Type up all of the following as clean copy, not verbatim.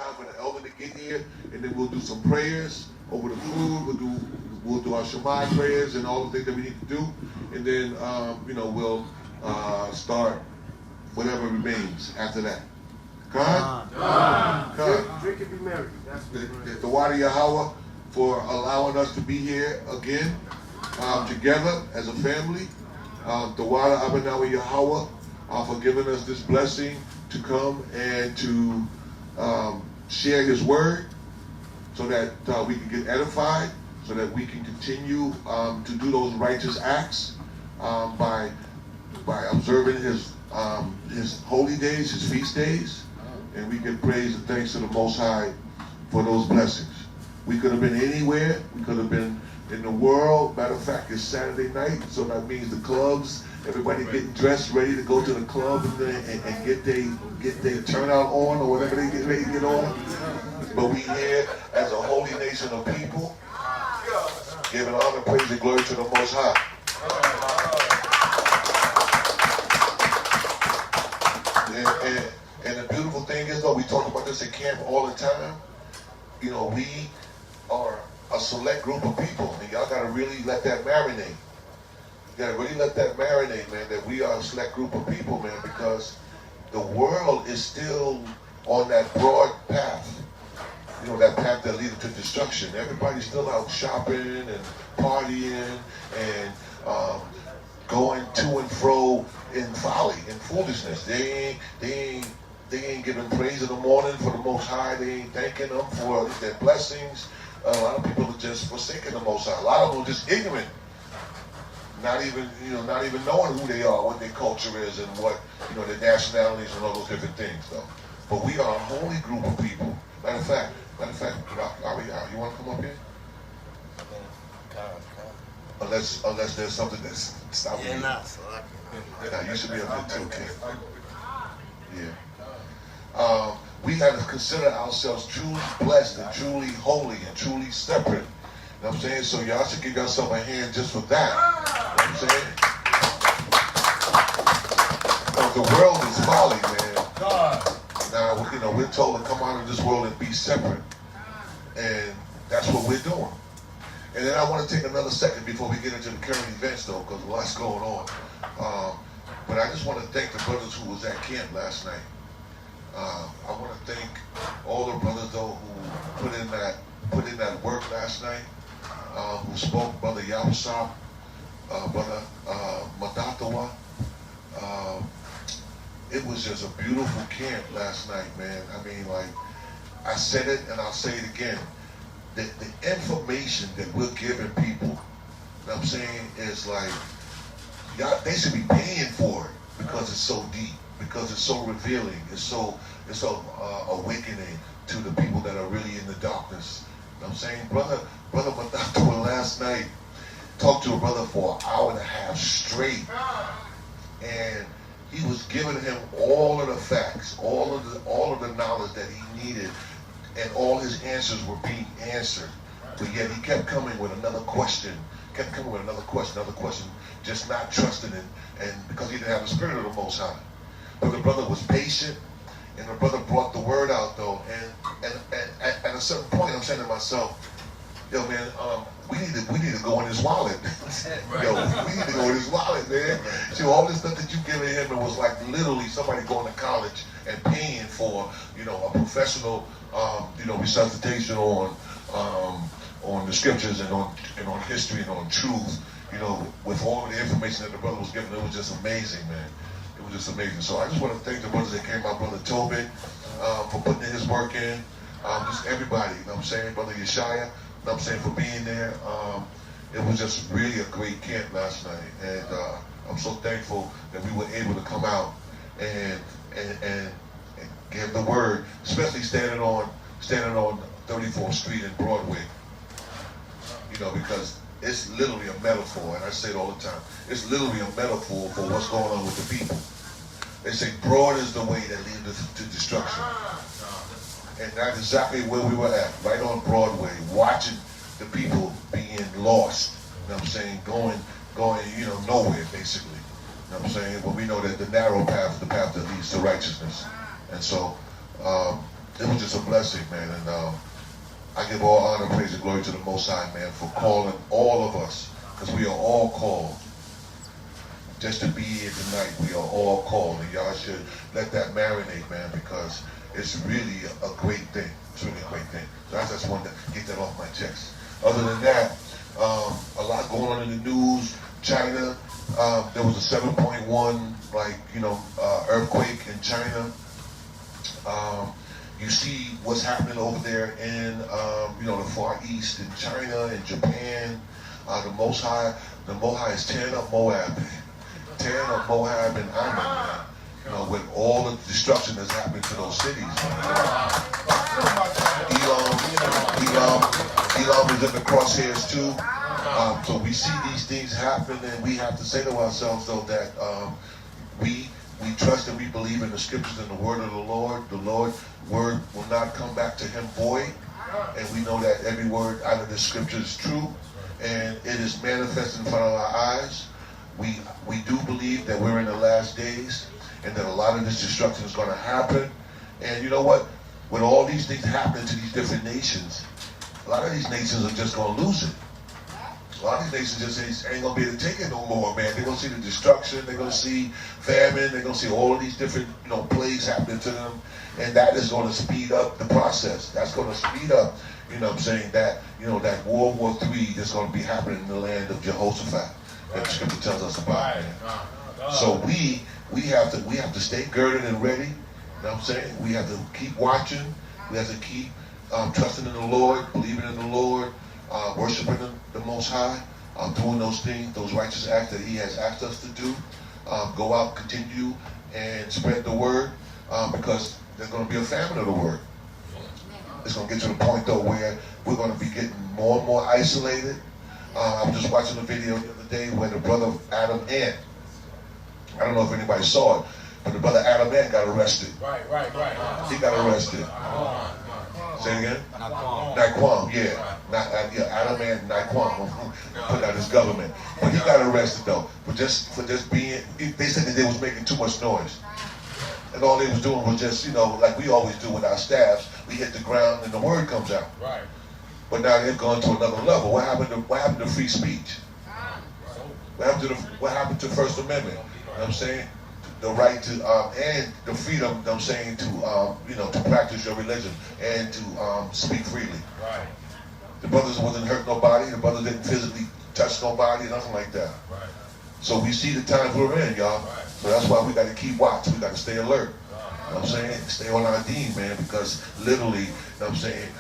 time for the elder to get here, and then we'll do some prayers over the food. We'll do our Shema prayers and all the things that we need to do, and then we'll start whatever remains after that. Drink and be merry. The Thawadah Yahweh for allowing us to be here again together as a family. Thawadah Abanawi Yahweh for giving us this blessing to come and to share His word, so that we can get edified, so that we can continue to do those righteous acts by observing His holy days, His feast days, and we give praise and thanks to the Most High for those blessings. We could have been anywhere. We could have been in the world. Matter of fact, it's Saturday night, so that means the clubs, everybody getting dressed, ready to go to the club and get their turnout on, or whatever they get ready to get on. But we here as a holy nation of people, giving honor, praise, and glory to the Most High. And the beautiful thing is, though, we talk about this at camp all the time. We are a select group of people, and y'all gotta really let that marinate. You gotta really let that marinate, man, that we are a select group of people, man, because the world is still on that broad path. That path that leads to destruction. Everybody's still out shopping and partying and going to and fro in folly and foolishness. They ain't giving praise in the morning for the Most High. They ain't thanking Him for their blessings. A lot of people are just forsaking the Most High. A lot of them are just ignorant, not even knowing who they are, what their culture is, and what their nationalities and all those different things, though. But we are a holy group of people. Matter of fact, you want to come up here? Unless there's something that's stopping you. Nah, you should be up there too, kid. Yeah. We have to consider ourselves truly blessed and truly holy and truly separate. You know what I'm saying? So y'all should give yourself a hand just for that. You know what I'm saying? The world is folly, man. Now, we're told to come out of this world and be separate. And that's what we're doing. And then I want to take another second before we get into the current events, though, because lots going on. But I just want to thank the brothers who was at camp last night. I want to thank all the brothers, though, who put in that work last night, who spoke, Brother Yawasab, Brother Madatawa. It was just a beautiful camp last night, man. I mean, like, I said it and I'll say it again. The information that we're giving people, you know what I'm saying, is like, they should be paying for it because it's so deep, because it's so revealing, it's so awakening to the people that are really in the darkness. You know what I'm saying? Brother Madatawa last night talked to a brother for an hour and a half straight, and he was giving him all of the facts, all of the knowledge that he needed, and all his answers were being answered. But yet he kept coming with another question, just not trusting it, and because he didn't have the spirit of the Most High. But the brother was patient, and the brother brought the word out, though. And at a certain point, I'm saying to myself, yo, man, we need to go in his wallet. Yo, we need to go in his wallet, man. See, all this stuff that you giving him, it was like literally somebody going to college and paying for, a professional, resuscitation on the scriptures and on history and on truth. With all of the information that the brother was giving, it was just amazing, man. It was just amazing. So I just want to thank the brothers that came out, Brother Tobit, for putting his work in. Just everybody, you know what I'm saying? Brother Yeshaya, you know what I'm saying, for being there. It was just really a great camp last night. And I'm so thankful that we were able to come out and give the word, especially standing on 34th Street and Broadway. Because it's literally a metaphor, and I say it all the time. It's literally a metaphor for what's going on with the people. They say broad is the way that leads to destruction. And that's exactly where we were at, right on Broadway, watching the people being lost. You know what I'm saying? Going, nowhere, basically. You know what I'm saying? But we know that the narrow path is the path that leads to righteousness. And so, it was just a blessing, man. And I give all honor, praise, and glory to the Most High, man, for calling all of us, because we are all called. Just to be here tonight, we are all called, and y'all should let that marinate, man, because it's really a great thing. It's really a great thing. So I just wanted to get that off my chest. Other than that, a lot going on in the news. China, there was a 7.1, earthquake in China. You see what's happening over there in, the Far East, in China, in Japan. The Most High is tearing up Moab, man. Tearing up Moab and Ammon, man. With all the destruction that's happening to those cities. Elam is in the crosshairs too. So we see these things happen, and we have to say to ourselves, though, that we trust and we believe in the scriptures and the word of the Lord. The Lord's word will not come back to him void. And we know that every word out of the scripture is true, and it is manifest in front of our eyes. We do believe that we're in the last days, and that a lot of this destruction is going to happen. And you know what? With all these things happening to these different nations, a lot of these nations are just going to lose it. A lot of these nations just ain't going to be able to take it no more, man. They're going to see the destruction. They're going to see famine. They're going to see all of these different, plagues happening to them. And that is going to speed up the process. That's going to speed up, that World War III that's going to be happening in the land of Jehoshaphat that the scripture tells us about, man. So we have to stay girded and ready. You know what I'm saying? We have to keep watching. We have to keep trusting in the Lord, believing in the Lord, worshiping the Most High, doing those things, those righteous acts that he has asked us to do. Go out, continue, and spread the word, because there's going to be a famine of the word. It's going to get to the point, though, where we're going to be getting more and more isolated. I was just watching a video the other day where the brother Adam Ant, I don't know if anybody saw it, but the brother Adam Ant got arrested. Right. He got arrested. Say it again? Naquam, yeah. Adam Ant Naquam put out his government. But he got arrested, though, for just being, they said that they was making too much noise. And all they was doing was just, like we always do with our staffs, we hit the ground and the word comes out. Right. But now they've gone to another level. What happened to free speech? What happened to First Amendment? You know what I'm saying? The right to and the freedom, you know what I'm saying, to practice your religion and to speak freely. Right. The brothers wasn't hurt nobody. The brothers didn't physically touch nobody, nothing like that. Right. So we see the times we're in, y'all. Right. So that's why we got to keep watch. We got to stay alert. You know what I'm saying? Stay on our deen, man, because literally, you know what I'm saying,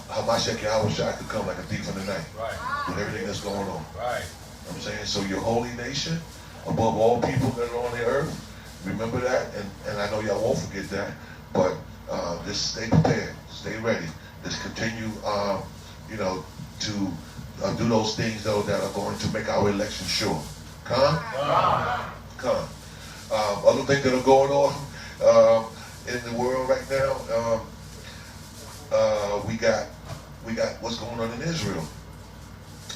Hamashiach Yahweh could come like a thief in the night. Right. With everything that's going on. Right. You know what I'm saying? So your holy nation, above all people that are on the earth, remember that, and I know y'all won't forget that, but just stay prepared, stay ready. Just continue, to do those things, though, that are going to make our election sure. Come. Other things that are going on in the world right now, we got what's going on in Israel,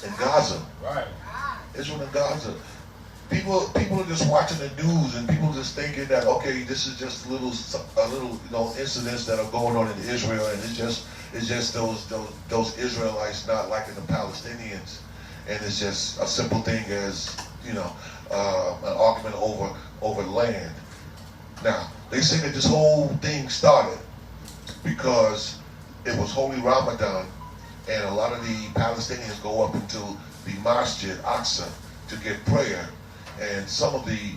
in Gaza. Right. Israel and Gaza. People are just watching the news, and people just thinking that, okay, this is just a little incidents that are going on in Israel, and it's just those Israelites not liking the Palestinians, and it's just a simple thing as an argument over land. Now they say that this whole thing started because it was Holy Ramadan, and a lot of the Palestinians go up into the Masjid Aqsa to get prayer. And some of the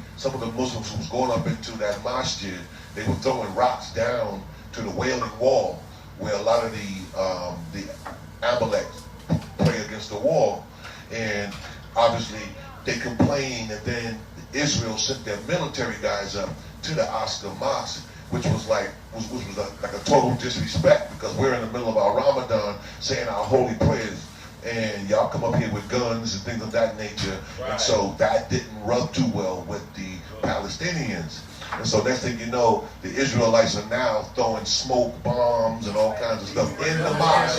Muslims who was going up into that masjid, they were throwing rocks down to the Wailing Wall, where a lot of the Amalek play against the wall. And obviously they complained, and then Israel sent their military guys up to the Aqsa Mosque, which was like a total disrespect, because we're in the middle of our Ramadan saying our holy prayers, and y'all come up here with guns and things of that nature. Right. And so that didn't rub too well with the Palestinians. And so next thing you know, the Israelites are now throwing smoke bombs and all kinds of stuff in the mosque.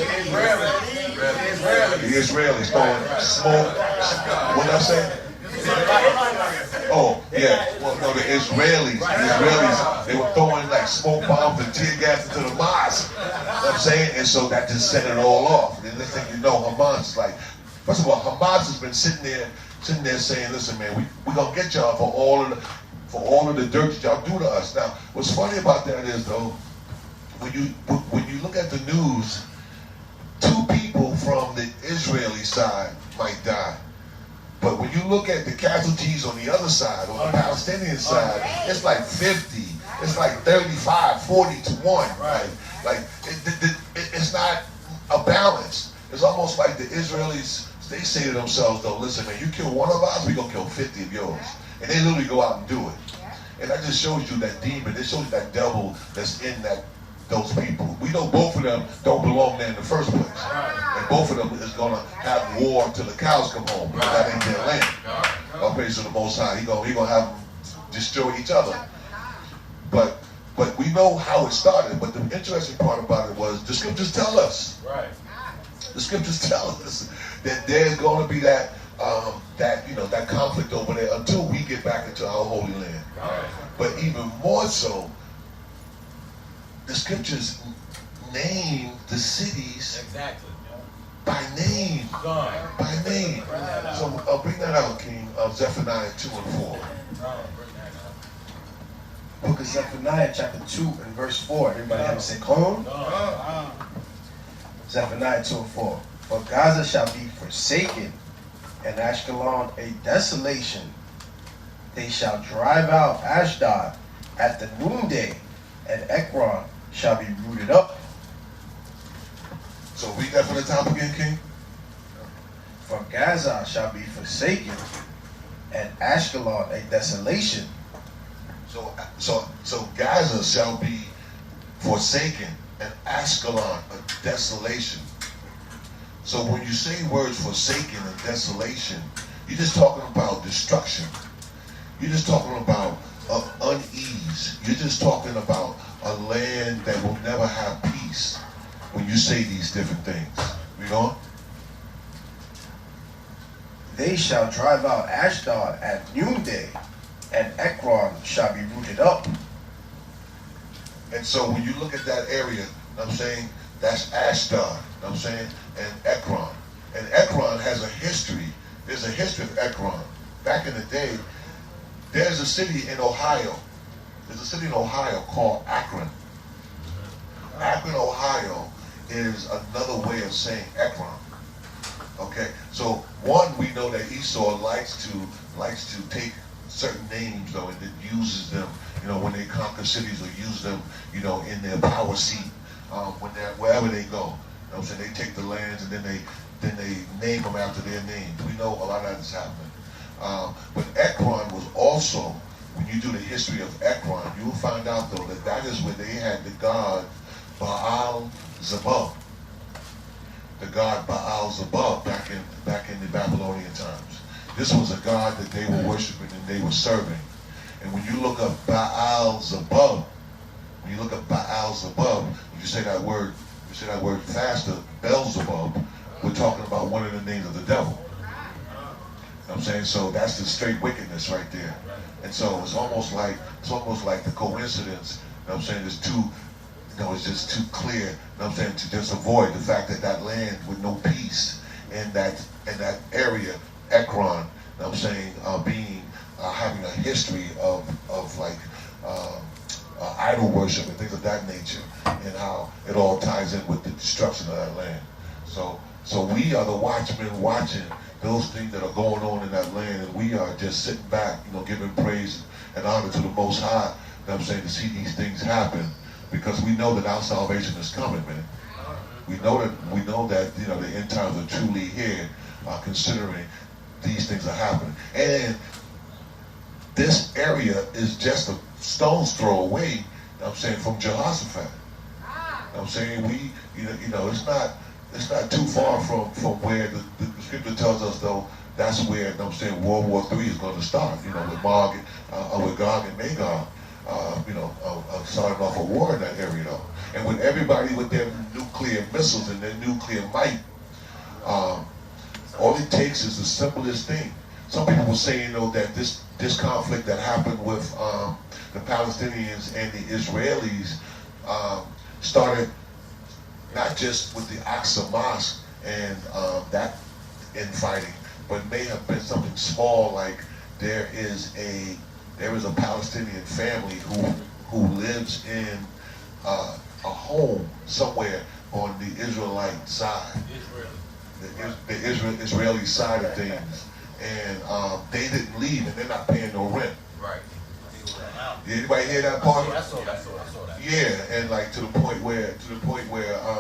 The Israelis throwing smoke. What did I say? Oh, yeah. Well, no, the Israelis. The Israelis, they were throwing like smoke bombs and tear gas into the mosque. You know what I'm saying? And so that just set it all off. And next thing you know, Hamas is like, first of all, Hamas has been sitting there saying, listen, man, we gonna get y'all for all of the dirt that y'all do to us. Now, what's funny about that is though, when you look at the news, 2 people from the Israeli side might die. But when you look at the casualties on the other side, on the Palestinian side, it's like 50, it's like 35, 40 to 1. Right? Like it's not a balance. It's almost like the Israelis, they say to themselves though, listen man, you kill one of ours, we gonna kill 50 of yours. And they literally go out and do it. And that just shows you that demon, it shows you that devil that's in those people. We know both of them don't belong there in the first place. And both of them is going to have war till the cows come home. Because that ain't their land. All praise to the Most High. He gonna have them destroy each other. But we know how it started. But the interesting part about it was the scriptures tell us. The scriptures tell us that there's going to be that conflict over there until we get back into our holy land. But even more so, the scriptures name the cities by name. By name. So bring that out, King, Zephaniah 2 and 4. Book of Zephaniah, chapter 2 and verse 4. Everybody have a second? Zephaniah 2 and 4. For Gaza shall be forsaken, and Ashkelon a desolation. They shall drive out Ashdod at the noonday, and Ekron shall be rooted up. So read that from the top again, King. For Gaza shall be forsaken, and Ashkelon a desolation. So Gaza shall be forsaken, and Ashkelon a desolation. So when you say words forsaken and desolation, you're just talking about destruction. You're just talking about unease. You're just talking about a land that will never have peace when you say these different things. Read on. They shall drive out Ashdod at noonday, and Ekron shall be rooted up. And so when you look at that area, I'm saying that's Ashdod, I'm saying, and Ekron. And Ekron has a history. There's a history of Ekron. Back in the day, there's a city in Ohio. There's a city in Ohio called Akron. Akron, Ohio is another way of saying Ekron. Okay, so one, we know that Esau likes to take certain names though, and then uses them, when they conquer cities, or use them, in their power seat, when they're wherever they go. I'm saying, they take the lands and then they name them after their names. We know a lot of that is happening. But Ekron was also, when you do the history of Ekron, you'll find out though that is where they had the god Baal-zebub. The god Baal-zebub back in the Babylonian times. This was a god that they were worshiping and they were serving. And when you look up Baal-zebub, you say that word faster, Beelzebub, we're talking about one of the names of the devil. You know what I'm saying? So that's the straight wickedness right there. And so it's almost like the coincidence, you know what I'm saying, it's too, it's just too clear, you know what I'm saying, to just avoid the fact that that land with no peace in that area, Ekron, you know what I'm saying, having a history of idol worship and things of that nature, and how it all ties in with the destruction of that land. So we are the watchmen watching those things that are going on in that land, and we are just sitting back, giving praise and honor to the Most High, you know what I'm saying, to see these things happen, because we know that our salvation is coming, man. We know that the end times are truly here, considering these things are happening. And this area is just a stone's throw away, you know what I'm saying, from Jehoshaphat. You know what I'm saying? It's not too far from where the scripture tells us though, that's where, you know what I'm saying, World War III is going to start, with Gog and Magog, starting off a war in that area though. And with everybody with their nuclear missiles and their nuclear might, all it takes is the simplest thing. some people were saying, that this conflict that happened with the Palestinians and the Israelis started not just with the Aqsa Mosque and that infighting, but may have been something small, like there is a Palestinian family who lives in a home somewhere on the Israelite side, the Israeli side of things, and they didn't leave, and they're not paying no rent. Right. Anybody hear that part? I saw that. Yeah, and like to the point where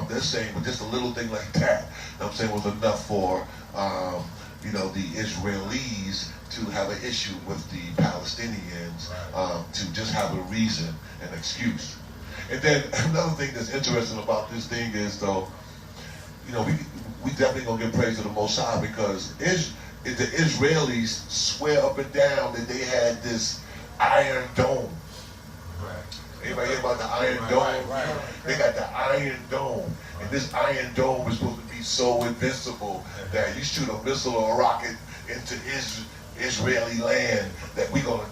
they're saying, but just a little thing like that, I'm saying, was enough for the Israelis to have an issue with the Palestinians, to just have a reason, an excuse. And then another thing that's interesting about this thing is, though, we definitely gonna give praise to the Most High, because the Israelis swear up and down that they had this iron dome. Right. Anybody hear about the iron dome? Right. They got the iron dome, and this iron dome is supposed to be so invincible that you shoot a missile or a rocket into Israeli land that we're gonna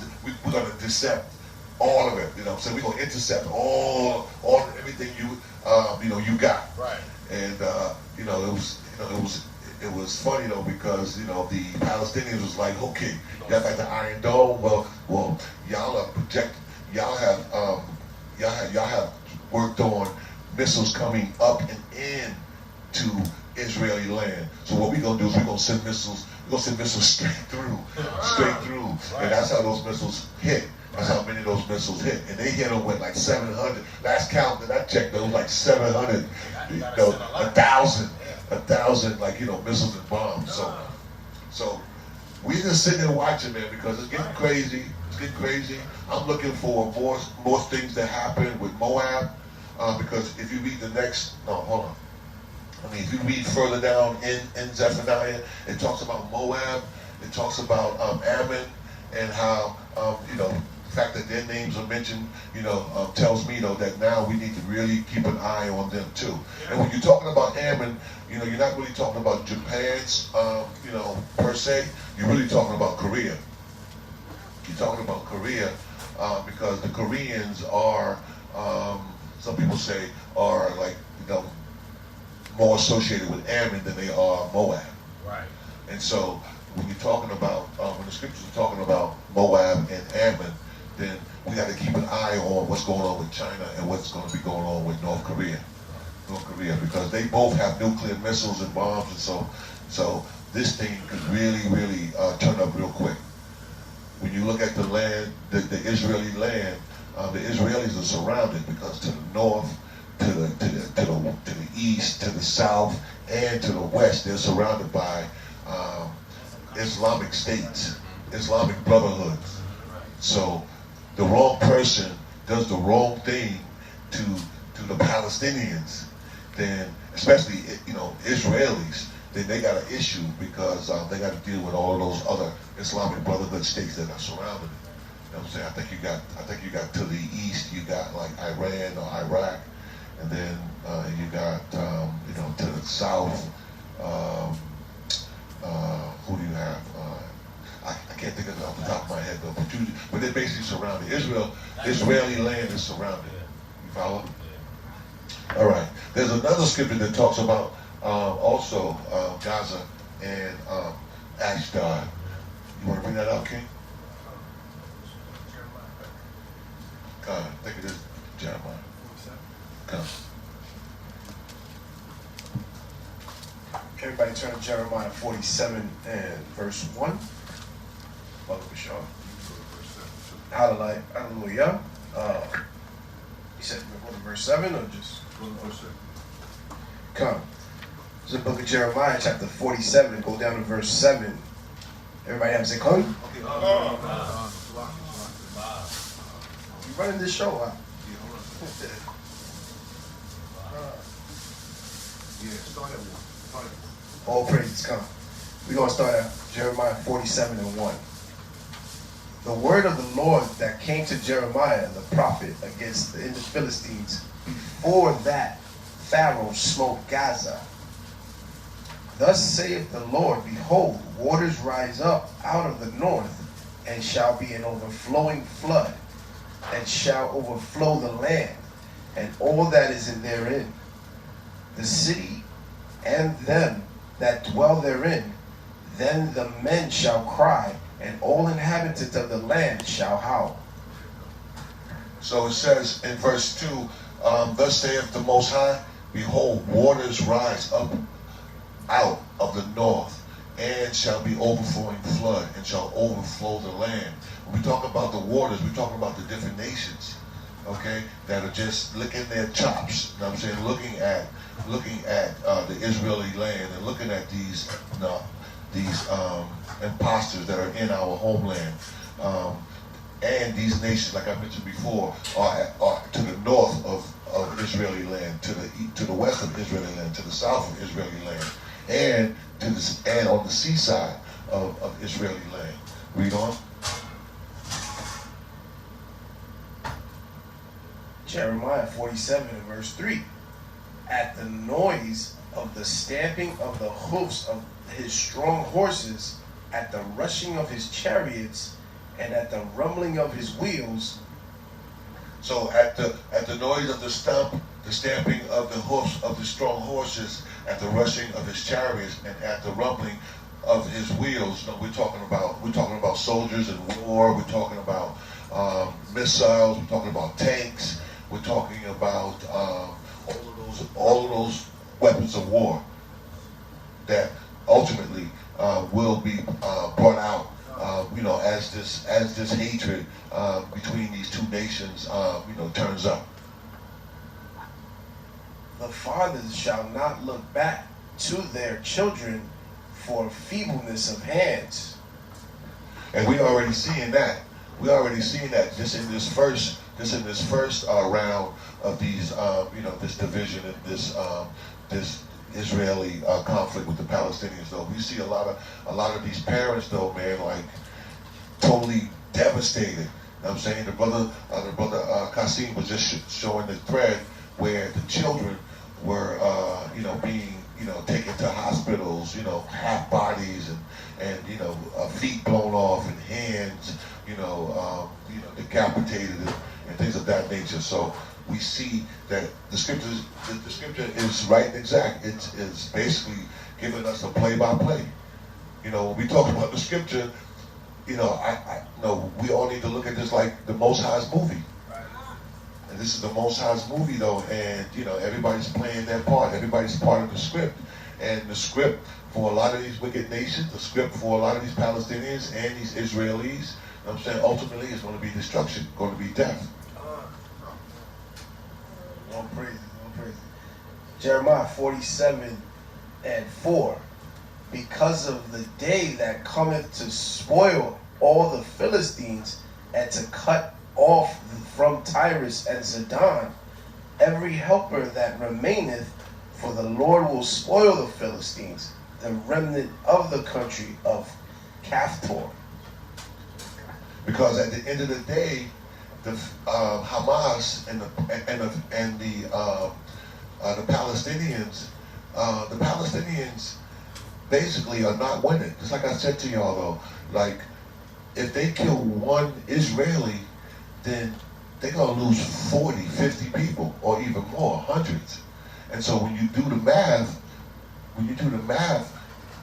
decept all of it. So we're gonna intercept all everything you got. Right. And it was funny though, because the Palestinians was like, okay, y'all got the iron dome. Well, y'all have worked on missiles coming up and in to Israeli land. So what we're gonna do is we're gonna send missiles straight through, and that's how those missiles hit. That's how many of those missiles hit, and they hit them with like 700. Last count that I checked, there was like 700, 1,000, missiles and bombs. So we're just sitting there watching, man, because it's getting crazy. It's getting crazy. I'm looking for more things to happen with Moab, because if you read if you read further down in Zephaniah, it talks about Moab. It talks about Ammon, and how the fact that their names are mentioned, tells me that now we need to really keep an eye on them too. And when you're talking about Ammon, you're not really talking about Japan's, per se. You're really talking about Korea. You're talking about Korea, because the Koreans are, some people say, are like, more associated with Ammon than they are Moab. Right. And so when you're talking about, when the scriptures are talking about Moab and Ammon, then we got to keep an eye on what's going on with China and what's going to be going on with North Korea, because they both have nuclear missiles and bombs, and so this thing could really turn up real quick. When you look at the land, the Israeli land, the Israelis are surrounded, because to the north, to the east, to the south, and to the west, they're surrounded by Islamic states, Islamic brotherhoods. So the wrong person does the wrong thing to the Palestinians, then especially Israelis, then they got an issue, because they got to deal with all of those other Islamic brotherhood states that are surrounded. You know what I'm saying? I think you got to the east, you got like Iran or Iraq, and then you got to the south. Who do you have? I can't think of it off the top of my head though. But they're basically surrounded. Israeli land is surrounded. You follow? All right. There's another scripture that talks about also Gaza and Ashdod. You want to bring that up, King? I think it is Jeremiah. Come. Everybody turn to Jeremiah 47 and verse 1. Hallelujah. You said we're going to verse 7 or just verse 7? Come. It's the book of Jeremiah, chapter 47. Go down to verse 7. Everybody have to say, come? Okay. You running this show, huh? Start at 1. All praises come. We're going to start at Jeremiah 47 and 1. The word of the Lord that came to Jeremiah the prophet against the Philistines before that Pharaoh smote Gaza. Thus saith the Lord, behold, waters rise up out of the north, and shall be an overflowing flood, and shall overflow the land, and all that is in therein, the city and them that dwell therein. Then the men shall cry, and all inhabitants of the land shall howl. So it says in verse 2, thus saith the Most High, behold, waters rise up out of the north, and shall be overflowing flood, and shall overflow the land. When we talk about the waters, we're talking about the different nations, okay, that are just licking their chops. You know what I'm saying? Looking at the Israeli land, and looking at these imposters that are in our homeland. And these nations, like I mentioned before, are to the north of Israeli land, to the west of Israeli land, to the south of Israeli land, and on the seaside of Israeli land. Read on. Jeremiah 47 and verse 3. At the noise of the stamping of the hoofs of his strong horses, at the rushing of his chariots, and at the rumbling of his wheels. So at the noise of the stamping of the hoofs of the strong horses, at the rushing of his chariots, and at the rumbling of his wheels. We're talking about soldiers in war. We're talking about missiles. We're talking about tanks. We're talking about all of those weapons of war that ultimately will be brought out. As this hatred between these two nations, turns up. The fathers shall not look back to their children for feebleness of hands. And we already seeing that. Just in this first round of these, this division and this Israeli conflict with the Palestinians. Though we see a lot of these parents, though, man, like totally devastated. You know what I'm saying? The brother Kasim was just showing the thread where the children were, being, taken to hospitals, half bodies and feet blown off and hands, decapitated and things of that nature. So we see that the scripture is right and exact. It's basically giving us a play-by-play. When we talk about the scripture, we all need to look at this like the Most High's movie. And this is the Most High's movie, though, and everybody's playing their part. Everybody's part of the script. And the script for a lot of these wicked nations, the script for a lot of these Palestinians and these Israelis, I'm saying, ultimately is going to be destruction, going to be death. All praise it. Jeremiah 47 and 4. Because of the day that cometh to spoil all the Philistines, and to cut off from Tyrus and Zidon every helper that remaineth, for the Lord will spoil the Philistines, the remnant of the country of Caphtor. Because at the end of the day, the Hamas and the Palestinians basically are not winning. Just like I said to y'all, though, like if they kill one Israeli, then they're gonna lose 40, 50 people, or even more, hundreds. And so when you do the math,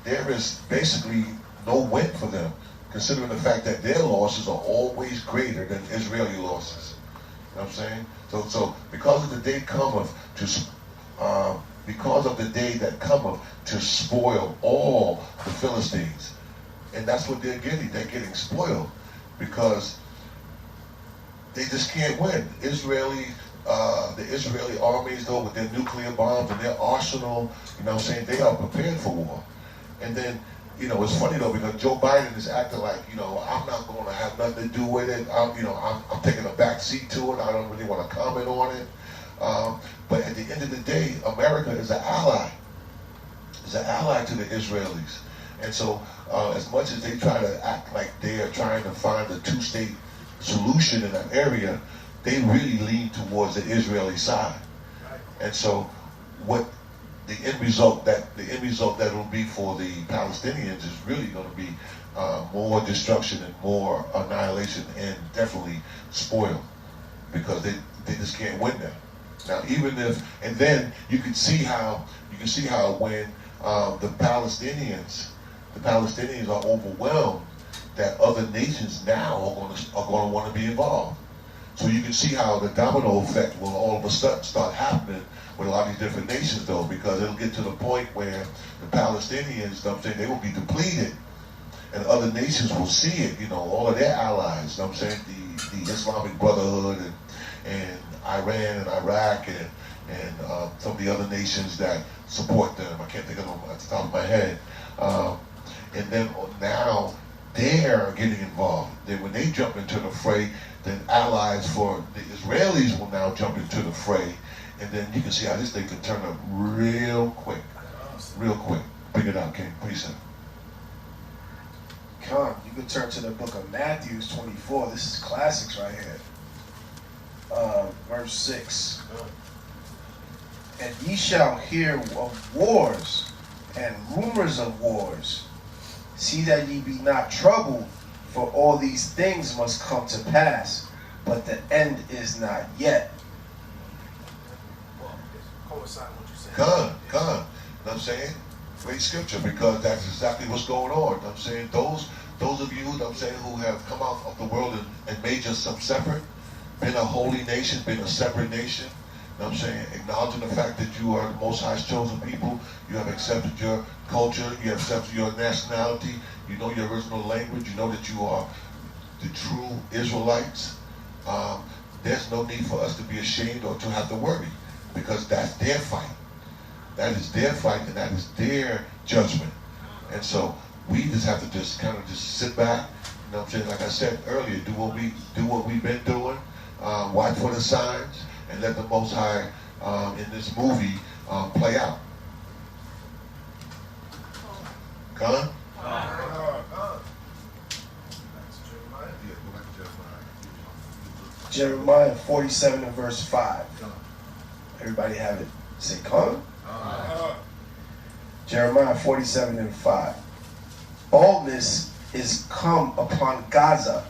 there is basically no win for them, considering the fact that their losses are always greater than Israeli losses. You know what I'm saying? So because of the day cometh to spoil all the Philistines, and that's what they're getting. They're getting spoiled because they just can't win. The Israeli armies, though, with their nuclear bombs and their arsenal, they are prepared for war. And then, it's funny though, because Joe Biden is acting like, I'm not going to have nothing to do with it. I'm taking a back seat to it. I don't really want to comment on it. But at the end of the day, America is an ally. It's an ally to the Israelis. And so, as much as they try to act like they are trying to find a two-state solution in that area, they really lean towards the Israeli side. And so, what the end result that will be for the Palestinians is really going to be more destruction and more annihilation and definitely spoil, because they just can't win now. Now, even if, and then you can see how when the Palestinians are overwhelmed, that other nations now are going to want to be involved. So you can see how the domino effect will all of a sudden start happening with a lot of these different nations, though, because it'll get to the point where the Palestinians, I'm saying, they will be depleted, and other nations will see it. You know, all of their allies. I'm saying the Islamic Brotherhood and Iran and Iraq and some of the other nations that support them. I can't think of them at the top of my head. And then now they're getting involved. Then when they jump into the fray, then allies for the Israelis will now jump into the fray, and then you can see how this thing can turn up real quick. Real quick. Bring it out, King. Please, sir. Come, you can turn to the book of Matthew 24. This is classics right here. Verse 6. And ye shall hear of wars and rumors of wars. See that ye be not troubled, for all these things must come to pass, but the end is not yet. Come. You know what I'm saying? Great scripture, because that's exactly what's going on. You know what I'm saying? Those of you, you know what I'm saying, who have come out of the world and made yourself separate, been a holy nation, been a separate nation, you know what I'm saying, acknowledging the fact that you are the Most High's chosen people, you have accepted your culture, you have accepted your nationality, you know your original language, you know that you are the true Israelites. There's no need for us to be ashamed or to have to worry, because that's their fight. That is their fight, and that is their judgment. And so we just have to just kind of just sit back, you know what I'm saying, like I said earlier, do what we've been doing, watch for the signs, and let the Most High in this movie play out. Gun? Jeremiah 47 and verse 5. Everybody have it. Say, come. Jeremiah 47 and 5. Baldness is come upon Gaza.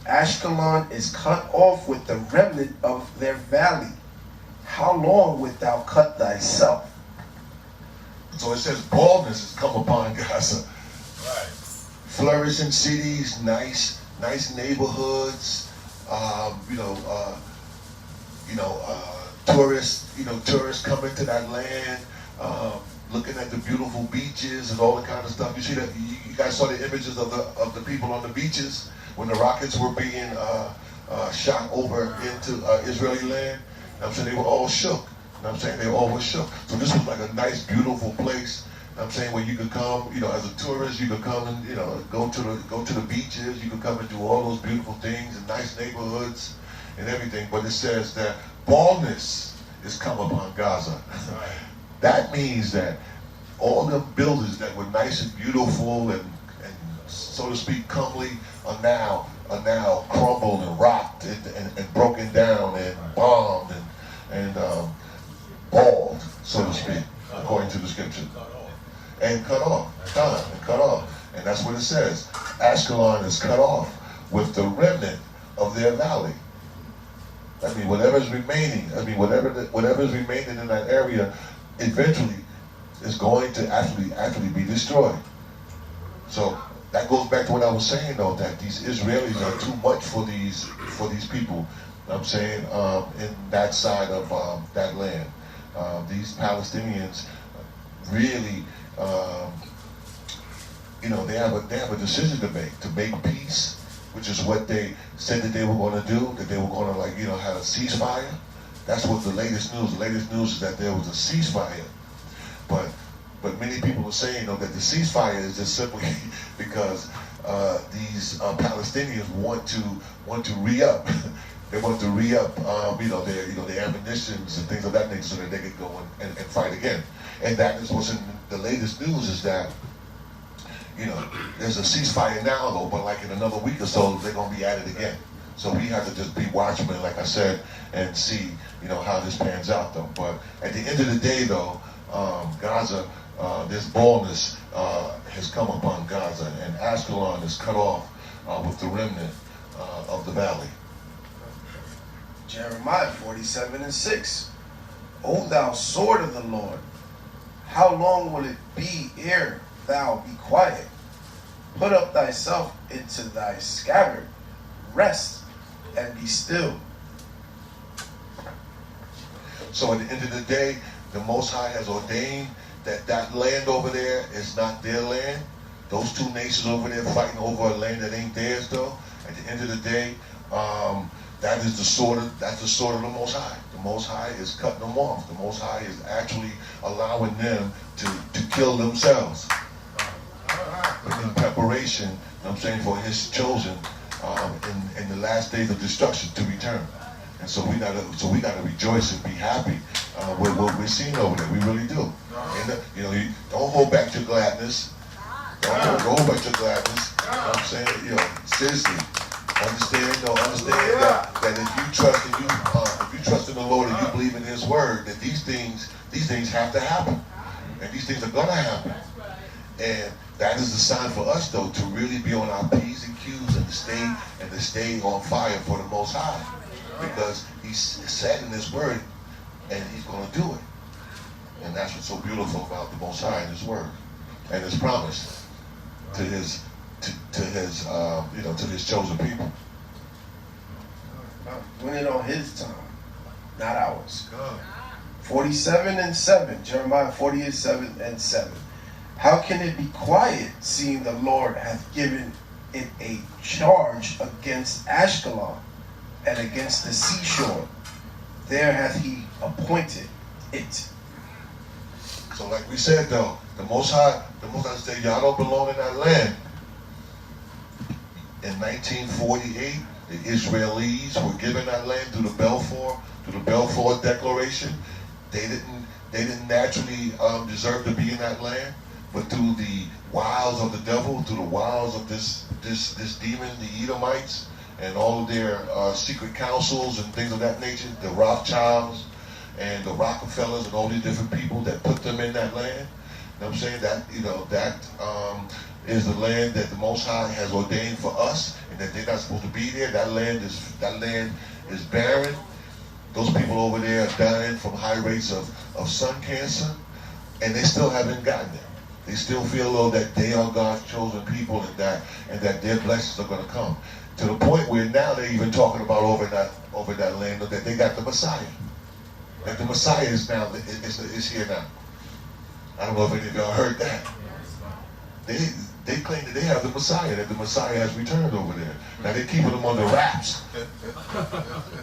Ashkelon is cut off with the remnant of their valley. How long wilt thou cut thyself? So it says baldness has come upon Gaza. Right. Flourishing cities, nice neighborhoods, tourists coming to that land, looking at the beautiful beaches and all the kind of stuff. You see that? You guys saw the images of the people on the beaches when the rockets were being shot over into Israeli land. I'm saying they were all shook. I'm saying they all were shook. So this was like a nice, beautiful place. I'm saying where you could come, as a tourist, you could come and go to the beaches. You could come and do all those beautiful things and nice neighborhoods and everything. But it says that baldness is come upon Gaza. Right. That means that all the buildings that were nice and beautiful and so to speak comely are now crumbled and rocked and broken down and bombed and bald, so to speak, according to the scripture. And cut off, done, and cut off. And that's what it says. Ashkelon is cut off with the remnant of their valley. I mean, whatever's remaining, whatever's remaining in that area, eventually is going to actually be destroyed. So that goes back to what I was saying, though, that these Israelis are too much for these people. I'm saying in that side of that land, these Palestinians really, they have a decision to make peace, which is what they said that they were going to do, that they were going to have a ceasefire. That's what the latest news. The latest news is that there was a ceasefire, but many people are saying that the ceasefire is just simply because these Palestinians want to re-up. They want to re-up, their ammunitions and things of that nature, so that they can go and fight again. And that is what's in the latest news, is that there's a ceasefire now, though, but like in another week or so, they're going to be at it again. So we have to just be watchmen, like I said, and see how this pans out, though. But at the end of the day, though, Gaza, this baldness has come upon Gaza, and Ashkelon is cut off with the remnant of the valley. Jeremiah 47:6. O thou sword of the Lord, how long will it be ere thou be quiet? Put up thyself into thy scabbard, rest and be still. So at the end of the day, the Most High has ordained that that land over there is not their land. Those two nations over there fighting over a land that ain't theirs, though. At the end of the day, that's the sword of the Most High. The Most High is cutting them off. The Most High is actually allowing them to kill themselves in preparation, you know what I'm saying, for His chosen in the last days of destruction to return. And so we gotta rejoice and be happy with what we're seeing over there. We really do. And you don't hold back your gladness. Don't hold back your gladness. You know what I'm saying? Seriously. Understand that if you trust in the Lord and you believe in His word, that these things have to happen. And these things are gonna happen. And that is the sign for us, though, to really be on our P's and Q's and to stay on fire for the Most High. Because He's said in His word, and He's going to do it. And that's what's so beautiful about the Most High and His word and His promise to His chosen people. Doing it on His time, not ours. 47:7. Jeremiah 47:7. How can it be quiet, seeing the Lord hath given it a charge against Ashkelon and against the seashore? There hath He appointed it. So like we said, though, the Most High said, y'all don't belong in that land. In 1948, the Israelis were given that land through the Balfour Declaration. They didn't naturally deserve to be in that land, but through the wiles of the devil, through the wiles of this demon, the Edomites, and all of their secret councils and things of that nature, the Rothschilds and the Rockefellers and all these different people that put them in that land. You know what I'm saying? That is the land that the Most High has ordained for us, and that they're not supposed to be there. That land is barren. Those people over there are dying from high rates of sun cancer, and they still haven't gotten there. They still feel, though, that they are God's chosen people, and that their blessings are going to come. To the point where now they're even talking about over that land that they got the Messiah. That the Messiah is here now. I don't know if any of y'all heard that. They claim that they have the Messiah, that the Messiah has returned over there. Now they're keeping him under wraps.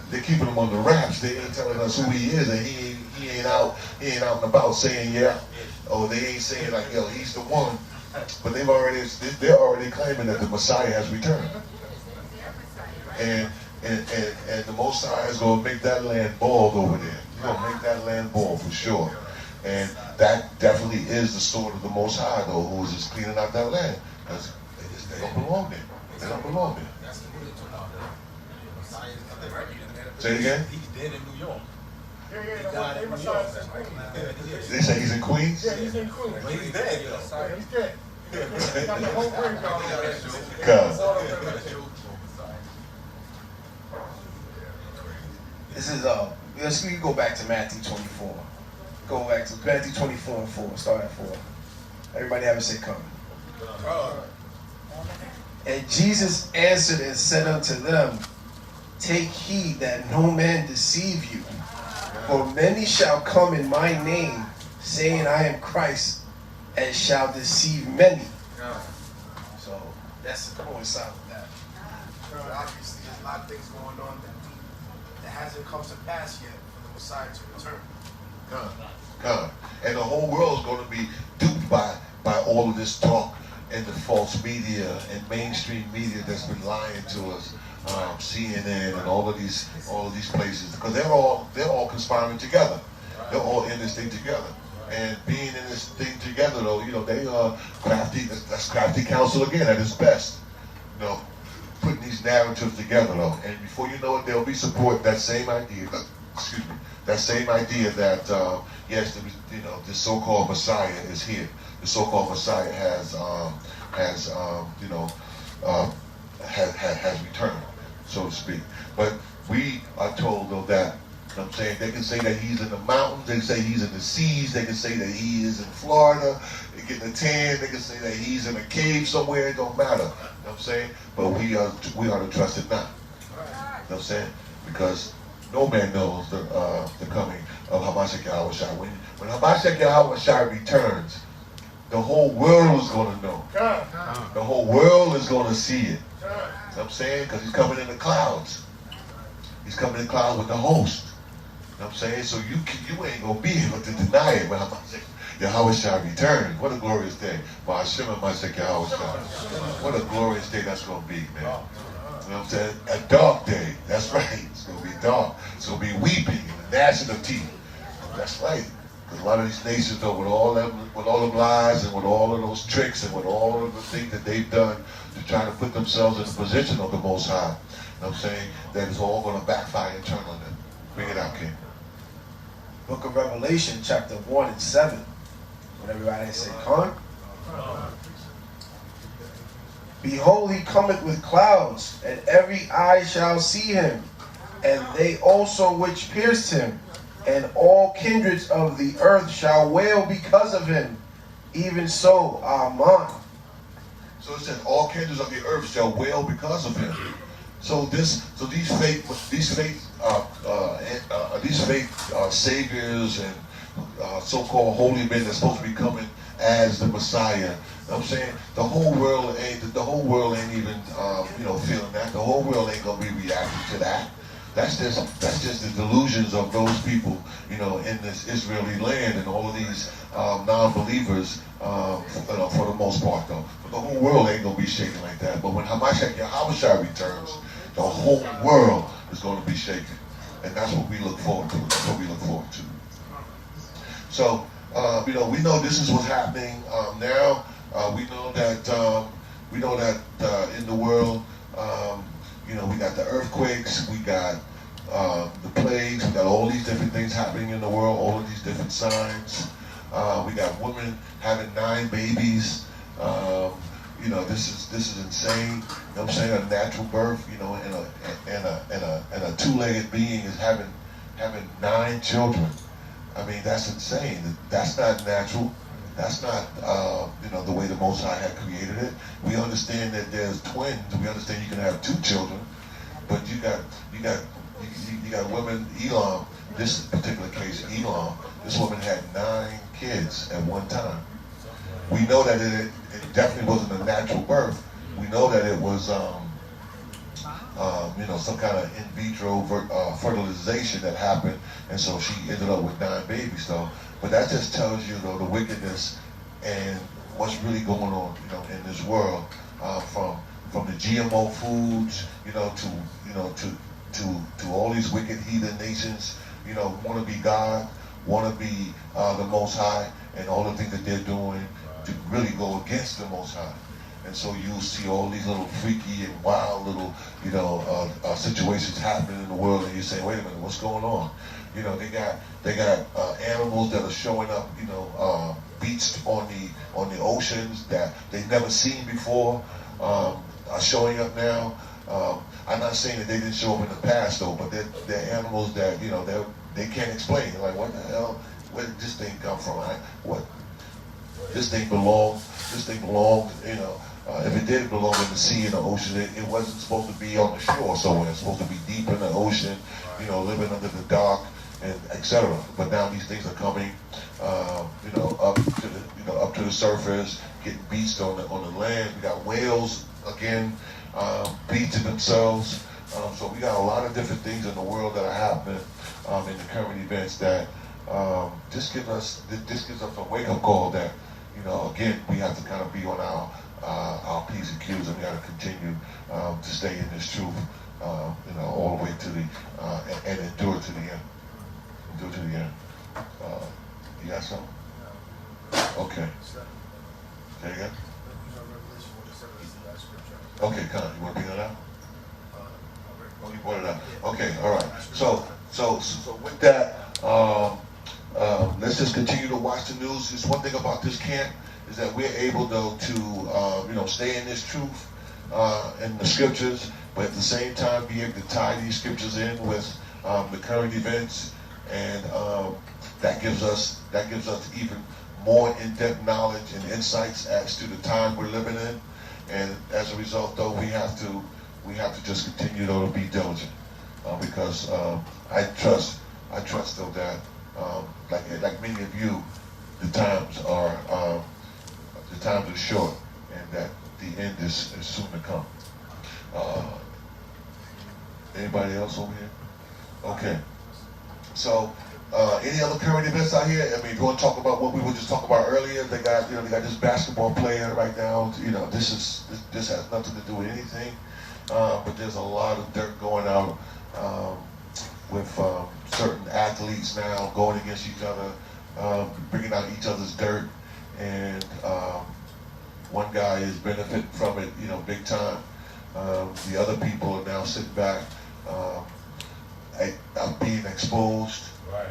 They're keeping him under wraps. They ain't telling us who he is, and he ain't out and about saying yeah. Oh, they ain't saying like, yo, he's the one. But they're already claiming that the Messiah has returned. And the Most High is going to make that land bald over there. He's going to make that land bald for sure. And that definitely is the sword of the Most High, though, who is just cleaning out that land. Because they don't belong there. They don't belong there. Say it again? He's dead in New York. He died in New York. They say he's in Queens? Yeah, he's in Queens. But he's dead, Yeah, he's dead. Got the whole graveyard over there. God. This is let's go back to Matthew 24. Go back to Matthew 24:4. Start at 4. Everybody have a say come. And Jesus answered and said unto them, take heed that no man deceive you. For many shall come in my name, saying I am Christ, and shall deceive many. So that's the coincide with that. Obviously, there's a lot of things going on that hasn't come to pass yet for the Messiah to return. God. And the whole world is going to be duped by all of this talk and the false media and mainstream media that's been lying to us, CNN and all of these places, because they're all conspiring together. They're all in this thing together. And being in this thing together, though, they are crafty. That's crafty counsel again at its best. Putting these narratives together, though, and before you know it, there'll be support that same idea. that same idea that yes, this so-called Messiah is here. The so-called Messiah has returned, so to speak. But we are told though that, you know what I'm saying, they can say that he's in the mountains, they can say he's in the seas, they can say that he is in Florida, they get a tan, they can say that he's in a cave somewhere, it don't matter. You know what I'm saying? But we are to trust it not. You know what I'm saying? Because no man knows the coming of Hamashiach Yahweh. When Hamashiach Yahweh returns, the whole world is going to know. The whole world is going to see it. You know what I'm saying? Because he's coming in the clouds. He's coming in the clouds with the host. You know what I'm saying? So you ain't going to be able to deny it when Yahweh returns. What a glorious day. What a glorious day that's going to be, man. You know what I'm saying? A dark day. That's right. It's going to be dark. It's going to be weeping and gnashing of teeth. That's right. Because a lot of these nations, though, with all them lies and with all of those tricks and with all of the things that they've done to try to put themselves in the position of the Most High, you know what I'm saying, that is all going to backfire and turn on them. Bring it out, King. Book of Revelation, chapter 1 and 7. When everybody say, "Con." Behold, he cometh with clouds, and every eye shall see him, and they also which pierced him, and all kindreds of the earth shall wail because of him. Even so, Amen. So it says, all kindreds of the earth shall wail because of him. So these fake saviors and so-called holy men that's supposed to be coming as the Messiah. You know what I'm saying? The whole world ain't even feeling that. The whole world ain't gonna be reacting to that. That's just the delusions of those people, in this Israeli land and all of these non-believers, for the most part, though. But the whole world ain't gonna be shaking like that. But when Hamashiach Yahweh returns, the whole world is going to be shaken, and that's what we look forward to. That's what we look forward to. So, we know this is what's happening now. We know that in the world. We got the earthquakes, we got the plagues, we got all these different things happening in the world, all of these different signs. We got women having 9 babies. This is insane. You know what I'm saying? A natural birth, and a 2-legged being is having 9 children. I mean, that's insane. That's not natural. That's not, the way the Most High had created it. We understand that there's twins. We understand you can have 2 children, but you got women. Elam, this particular case, Elam, this woman had 9 kids at one time. We know that it definitely wasn't a natural birth. We know that it was, some kind of in vitro fertilization that happened, and so she ended up with 9 babies, though. But that just tells you, though, the wickedness and what's really going on, in this world, from the GMO foods, to all these wicked heathen nations, want to be God, want to be the Most High, and all the things that they're doing to really go against the Most High. And so you see all these little freaky and wild little, situations happening in the world, and you say, wait a minute, what's going on? They got animals that are showing up, beached on the oceans that they've never seen before, are showing up now. I'm not saying that they didn't show up in the past, though, but they're animals that they can't explain. They're like, what the hell? Where did this thing come from? This thing belongs. If it did belong in the sea and the ocean, it wasn't supposed to be on the shore somewhere. It's supposed to be deep in the ocean, living under the dark, and etc. But now these things are coming, up to the surface, getting beached on the land. We got whales again, beaching themselves. So we got a lot of different things in the world that are happening in the current events that just gives us a wake-up call that, again, we have to kind of be on our P's and Q's, and we got to continue to stay in this truth, all the way to the and endure to the end. Endure to the end. You got something? Okay. Say again. Okay, Con, you want to bring that out? Oh, you brought it up. Okay, all right. So with that, Let's just continue to watch the news. Just one thing about this camp is that we're able, though, to stay in this truth in the scriptures, but at the same time be able to tie these scriptures in with the current events, and that gives us even more in-depth knowledge and insights as to the time we're living in. And as a result, though, we have to just continue, though, to be diligent, because I trust though that like many of you, the times are short, and that the end is soon to come. Anybody else over here? Okay. So, any other current events out here? I mean, if you want to talk about what we were just talking about earlier, they got this basketball player right now. This has nothing to do with anything, but there's a lot of dirt going out with certain athletes now going against each other, bringing out each other's dirt, and one guy is benefiting from it, big time. The other people are now sitting back, being exposed. Right.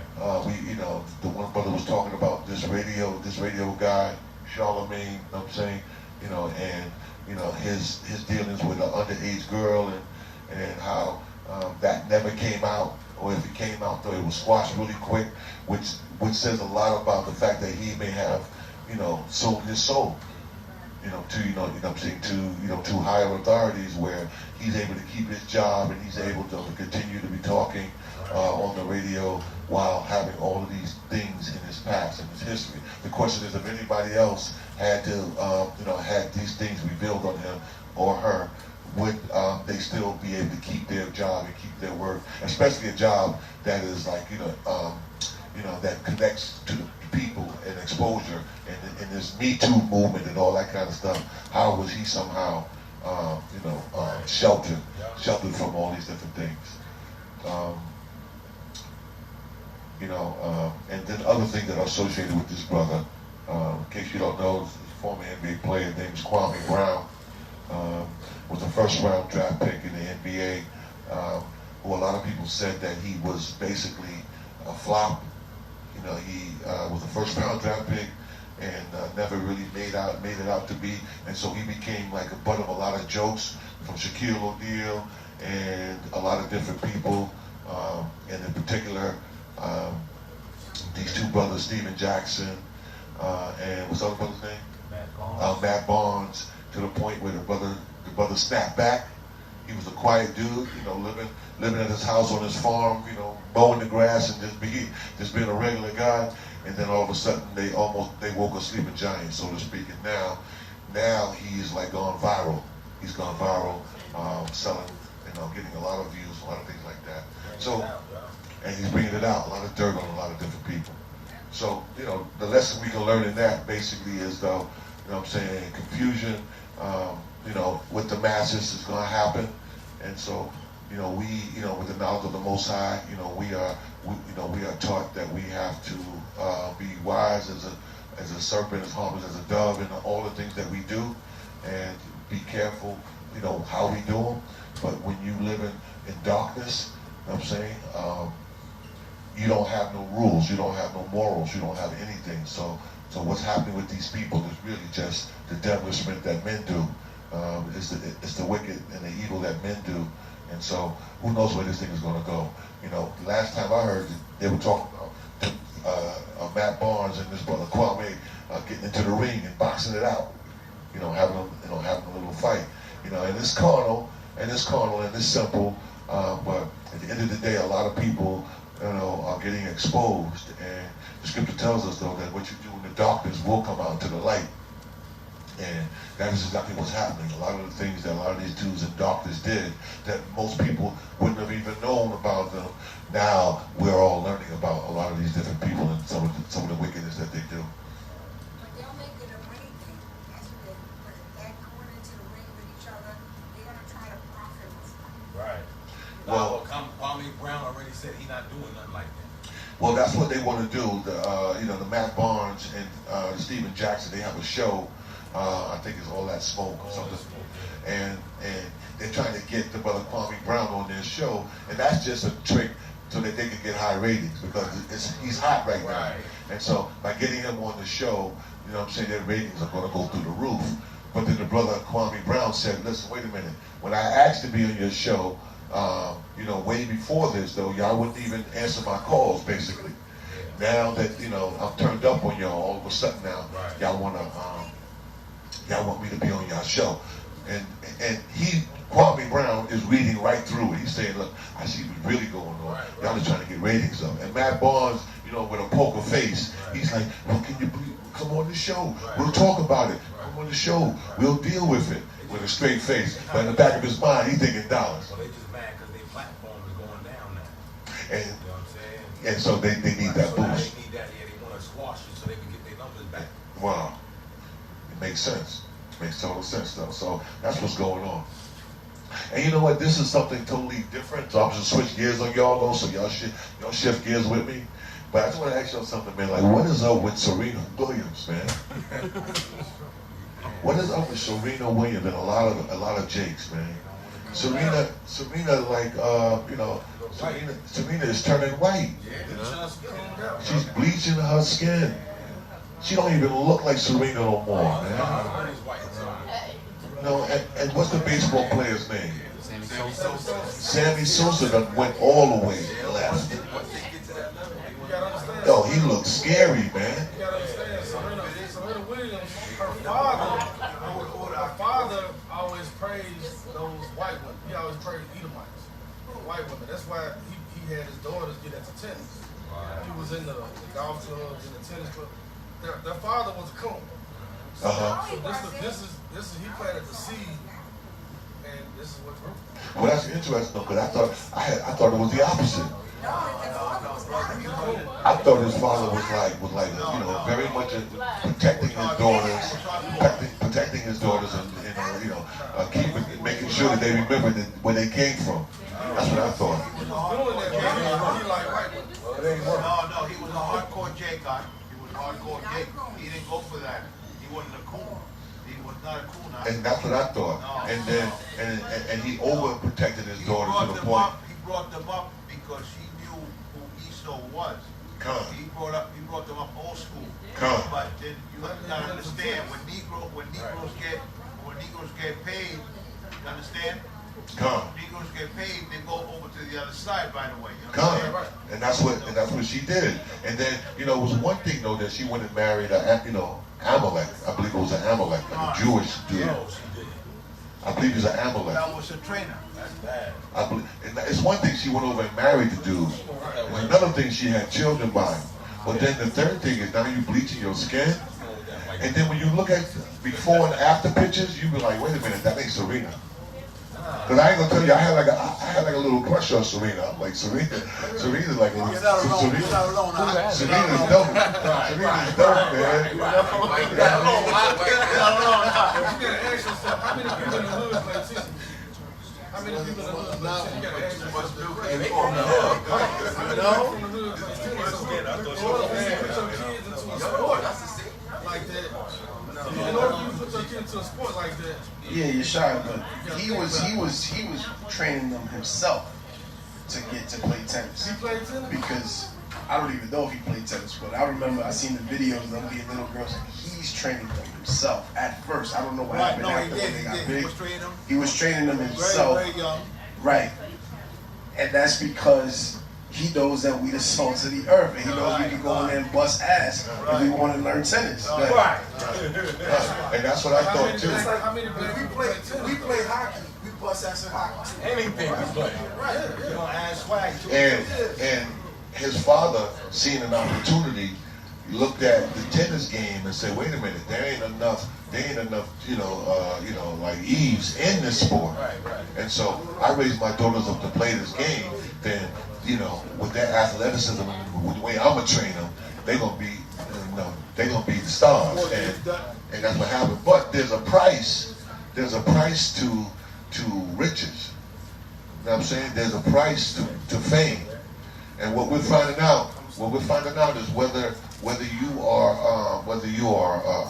The one brother was talking about this radio guy, 𝐤𝐄𝐿, I'm saying, and his dealings with an underage girl, and how that never came out, or if it came out, though, it was squashed really quick, which says a lot about the fact that he may have, sold his soul, to higher authorities, where he's able to keep his job and he's able to continue to be talking on the radio while having all of these things in his past and his history. The question is, if anybody else had had these things revealed on him or her, would they still be able to keep their job and keep their work, especially a job that is like, that connects to the people and exposure and this Me Too movement and all that kind of stuff? How was he somehow, sheltered from all these different things? And then other things that are associated with this brother. In case you don't know, this former NBA player named 𝐤𝐄𝐅 Brown, was a first-round draft pick in the NBA, who a lot of people said that he was basically a flop. He was a first-round draft pick and never really made it out to be, and so he became like a butt of a lot of jokes from Shaquille O'Neal and a lot of different people, and in particular these two brothers, Stephen Jackson and what's the other brother's name? Matt Barnes, to the point where the brother snapped back. He was a quiet dude, living at his house on his farm, mowing the grass and just being a regular guy. And then all of a sudden they woke a sleeping giant, so to speak. And now he's like gone viral. He's gone viral, selling, getting a lot of views, a lot of things like that. So, and he's bringing it out, a lot of dirt on a lot of different people. So, the lesson we can learn in that basically is, though, confusion, with the masses is going to happen. And so, we, with the knowledge of the Most High, we are taught that we have to be wise as a serpent, as harmless as a dove, in all the things that we do, and be careful, how we do them. But when you live in darkness, you don't have no rules, you don't have no morals, you don't have anything. So what's happening with these people is really just the devilishment that men do. It's the wicked and the evil that men do. And so who knows where this thing is going to go. Last time I heard, they were talking about Matt Barnes and this brother 𝐤𝐄𝐅 getting into the ring and boxing it out, having a little fight. And it's carnal, and it's simple, but at the end of the day, a lot of people, are getting exposed. And the scripture tells us, though, that what you do in the darkness will come out to the light. And that is exactly what's happening. A lot of the things that a lot of these dudes in darkness did that most people wouldn't have even known about them, now we're all learning about a lot of these different people and some of the wickedness that they do. But they'll make it a money thing. That's what they're going into the ring with each other. They're going to try to profit us. Right. Well, 𝐤𝐿 Brown already said he's not doing nothing like that. Well, that's what they want to do. The Matt Barnes and Stephen Jackson, they have a show. I think it's All That Smoke or something. And they're trying to get the brother 𝐤𝐿 Brown on their show, and that's just a trick so that they can get high ratings because he's hot right now. Right. And so by getting him on the show, you know what I'm saying, their ratings are going to go through the roof. But then the brother Kwame Brown said, listen, wait a minute. When I asked to be on your show, you know, way before this, though, y'all wouldn't even answer my calls, basically. Now that, you know, I'm turned up on y'all, all of a sudden now, y'all want me to be on y'all show. And Kwame Brown is reading right through it. He's saying, look, I see what's really going on. Y'all are trying to get ratings up. And Matt Barnes, you know, with a poker face, he's like, well, can you please come on the show? We'll talk about it. Come on the show. We'll deal with it. With a straight face. But in the back of his mind, he's thinking dollars. So they just mad because their platform is going down now. And, You know what I'm saying? and so they need that So now boost. they need that, yeah, they want to squash it so they can get their numbers back. Wow. It makes sense. Makes total sense, though. So that's what's going on. And you know what? This is something totally different. So I'm just switch gears on y'all, though, so y'all shift gears with me. But I just want to ask y'all something, man. Like, what is up with Serena Williams, man? What is up with Serena Williams and a lot of Jakes, man? Serena, like, you know, Serena is turning white. She's bleaching her skin. She don't even look like Serena no more, man. No, and what's the baseball player's name? Sammy Sosa that went all the way left. Oh, he looks scary, man. You gotta understand, Serena Williams, her father always praised those white women. He always praised Edomites, white women. That's why he had his daughters get into tennis. He was in the golf clubs, in the tennis club. Their father was a coon. So this is he planted the seed, and this is what grew. Well, that's interesting though, because I thought it was the opposite. I thought his father was like you know, very much protecting his daughters, and you know, making sure that they remember where they came from. That's what I thought. Doing that, he like white women. No, he was a hardcore J guy. He was a hardcore J. He didn't go for that. He wasn't a coon. He was not a coon. And that's what I thought. No. And then and he overprotected his daughters to the point. He brought them up because he knew who Esau was. He brought them up old school. But then you gotta understand when Negroes get paid, you understand? Negroes get paid, they go over to the other side right away. You understand? And that's what she did. And then, you know, it was one thing though that she went and married Amalek. I believe it was an Amalek, a Jewish dude. I believe he's an Amalek. That was a trainer. That's bad. I believe, and it's one thing she went over and married the dude. It's another thing she had children by him. But then the third thing is now you bleaching your skin. And then when you look at before and after pictures, you be like, wait a minute, that ain't Serena. Because I ain't gonna tell you, I had like a little crush on Serena. I'm like, Serena's like a You're not alone. You're not alone. Serena's dope. Serena's dope, man. You gotta ask yourself, how many people in the hood play tennis? How many people in the hood play tennis? You gotta ask yourself. How many people in the hood play tennis? Put your kids into a sport like that. In order for you to put your kids into a sport like that. Yeah, you're shy, but he was training them himself to get to play tennis. He played tennis? Because I don't even know if he played tennis, but I remember I seen the videos of them being little girls. He's training them himself at first. I don't know what happened after when they got big. He was training them himself. Very young. Right. And that's because he knows that we the salt of the earth, and he knows we can go in there and bust ass if we want to learn tennis. Right. And that's what I thought too. How many people We play hockey. We bust ass in hockey. Anything we play. You don't ask swag. And his father, seeing an opportunity, looked at the tennis game and said, "Wait a minute, there ain't enough, you know, like Eves in this sport." And so I raised my daughters up to play this game. Then, you know, with their athleticism, with the way I'm gonna train them, they're gonna be the stars, and that's what happened. But there's a price. There's a price to riches. You know what I'm saying? There's a price to fame. And what we're finding out is whether you are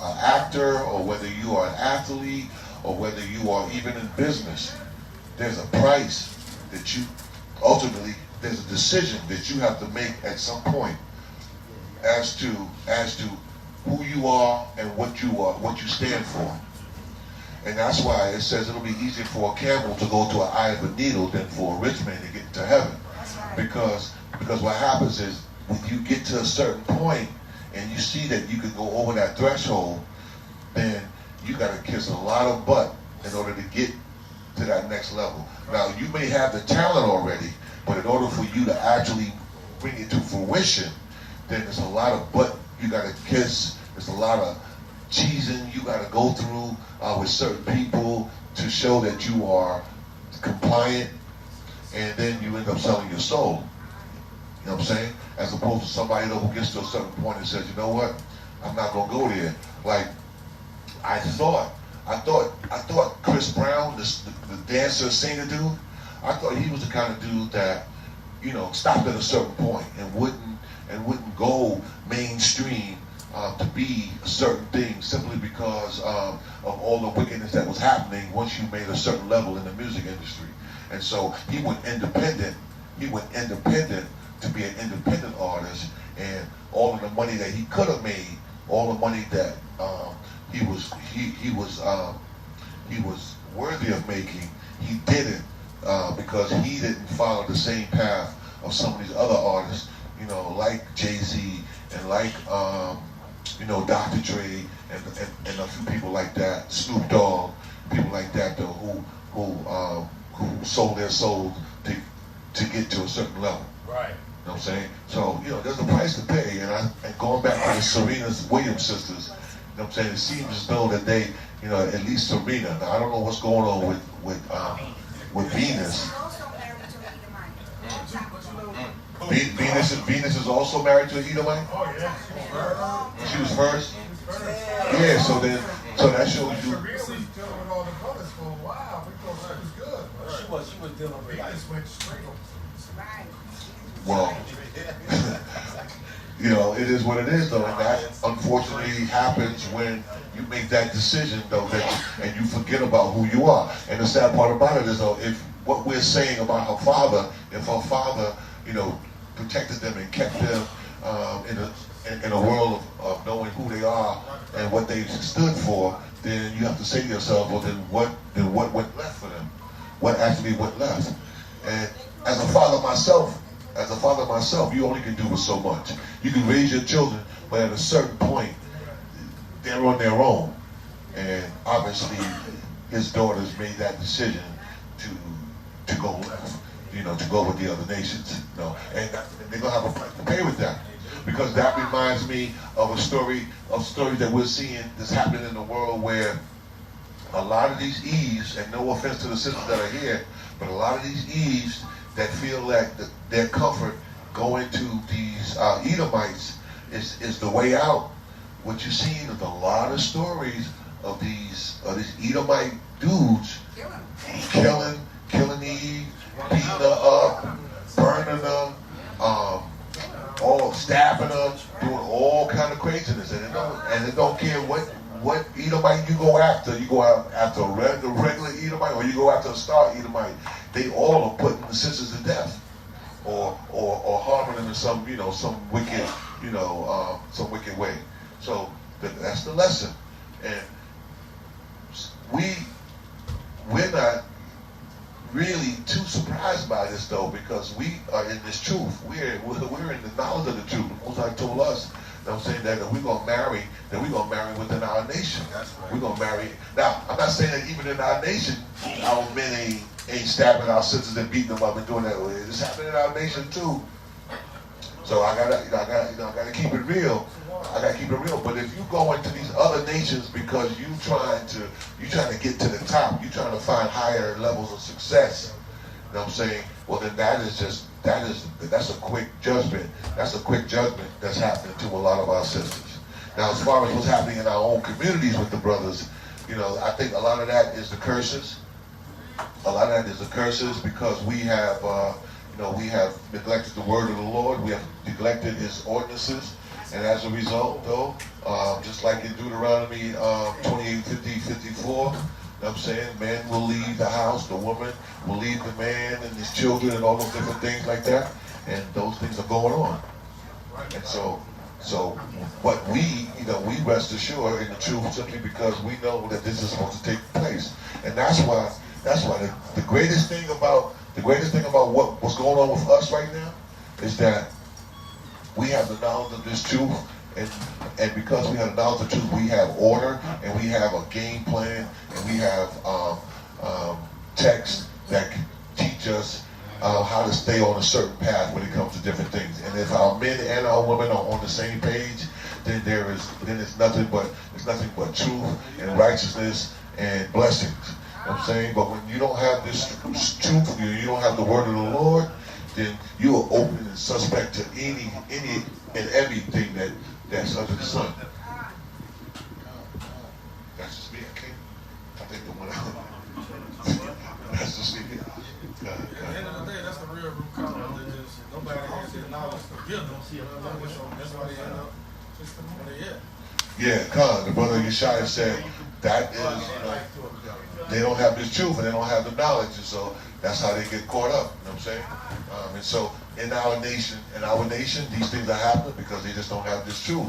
an actor, or whether you are an athlete, or whether you are even in business, there's a price that you ultimately there's a decision that you have to make at some point as to who you are and what you stand for. And that's why it says it'll be easier for a camel to go to an eye of a needle than for a rich man to get to heaven. Because what happens is when you get to a certain point and you see that you can go over that threshold, then you got to kiss a lot of butt in order to get to that next level. Now, you may have the talent already, but in order for you to actually bring it to fruition, then there's a lot of butt you got to kiss. There's a lot of cheesing you got to go through with certain people to show that you are compliant, and then you end up selling your soul. You know what I'm saying? As opposed to somebody who gets to a certain point and says, you know what, I'm not gonna go there. Like I thought Chris Brown, the dancer, singer dude, I thought he was the kind of dude that, you know, stopped at a certain point and wouldn't go mainstream to be a certain thing simply because of all the wickedness that was happening once you made a certain level in the music industry. And so he went independent. He went independent to be an independent artist, and all of the money that he could have made, all the money that he was worthy of making, he didn't because he didn't follow the same path of some of these other artists, you know, like Jay-Z and like you know, Dr. Dre and a few people like that, Snoop Dogg, people like that though, who sold their souls to get to a certain level. Right. You know what I'm saying? So, you know, there's a price to pay, and going back to the Serena Williams sisters, you know what I'm saying, it seems as though that they, you know, at least Serena, now I don't know what's going on with Venus. She's also married to an Edomite. Venus is also married to an Edomite? Oh yeah. She was first? Yeah, so that shows you. Serena was dealing with all the brothers for a while because she was good. She was dealing with like, Venus went straight on. Right. Well, you know, it is what it is, though, and that unfortunately happens when you make that decision, though, and you forget about who you are. And the sad part about it is, though, if what we're saying about her father, if her father, you know, protected them and kept them in a world of knowing who they are and what they stood for, then you have to say to yourself, well, then what went left for them? What actually went left? And as a father myself, you only can do so much. You can raise your children, but at a certain point, they're on their own. And obviously, his daughters made that decision to go left, you know, to go with the other nations, you know, and they're gonna have a price to pay with that, because that reminds me of a story that we're seeing that's happening in the world where a lot of these Eves, and no offense to the sisters that are here, but a lot of these Eves that feel like their comfort going to these Edomites is the way out. What you're seeing is a lot of stories of these Edomite dudes killing Eve, beating her up, burning her, all stabbing her, doing all kind of craziness, and it don't care what Edomite you go after. You go after a regular Edomite, or you go after a star Edomite. They all are putting the sisters to death, or harming them in some wicked some wicked way. So that's the lesson, and we're not really too surprised by this though, because we are in this truth. We're in the knowledge of the truth. Most High told us, you know what I'm saying, that we're gonna marry within our nation. That's right. We're gonna marry. Now, I'm not saying that even in our nation, our men ain't stabbing our sisters and beating them up and doing that. It's happening in our nation too. So I gotta keep it real. I gotta keep it real. But if you go into these other nations because you trying to get to the top, you trying to find higher levels of success, you know what I'm saying? Well, then that's a quick judgment. That's a quick judgment that's happening to a lot of our sisters. Now, as far as what's happening in our own communities with the brothers, you know, I think a lot of that is the curses. A lot of that is the curses because we have neglected the word of the Lord. We have neglected His ordinances. And as a result, though, just like in Deuteronomy 28:50-54, know what I'm saying? Man will leave the house, the woman will leave the man and his children and all those different things like that. And those things are going on. And so but we, we rest assured in the truth simply because we know that this is supposed to take place. And that's why the greatest thing about what's going on with us right now is that we have the knowledge of this truth, and because we have the knowledge of the truth, we have order, and we have a game plan, and we have texts that teach us how to stay on a certain path when it comes to different things. And if our men and our women are on the same page, then it's nothing but truth and righteousness and blessings. You know what I'm saying? But when you don't have this truth, you don't have the word of the Lord, then you are open and suspect to any and everything that's under the sun. That's just me, okay? I think the one that's just me. At the end of the day, that's the real root cause. Nobody has the knowledge to give them. That's why they end up just where they at. Yeah, Khan, the brother Yeshua said that is, they don't have this truth and they don't have the knowledge, and so that's how they get caught up. You know what I'm saying? And so in our nation, these things are happening because they just don't have this truth.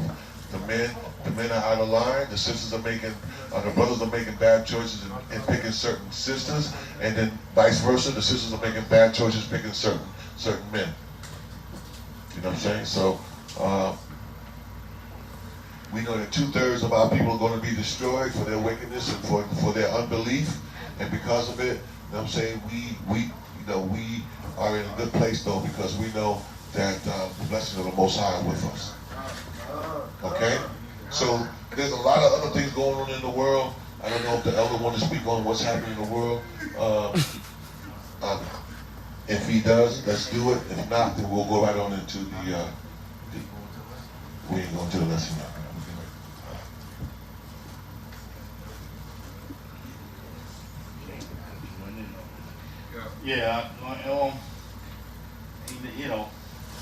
The men are out of line. The sisters are making, the brothers are making bad choices in picking certain sisters, and then vice versa. The sisters are making bad choices picking certain men. You know what I'm saying? So we know that 2/3 of our people are going to be destroyed for their wickedness and for their unbelief, and because of it, you know what I'm saying? We are in a good place though, because we know that the blessings of the Most High are with us. Okay? So there's a lot of other things going on in the world. I don't know if the elder wants to speak on what's happening in the world. If he does, let's do it. If not, then we'll go right on into we ain't going to the lesson now. Yeah,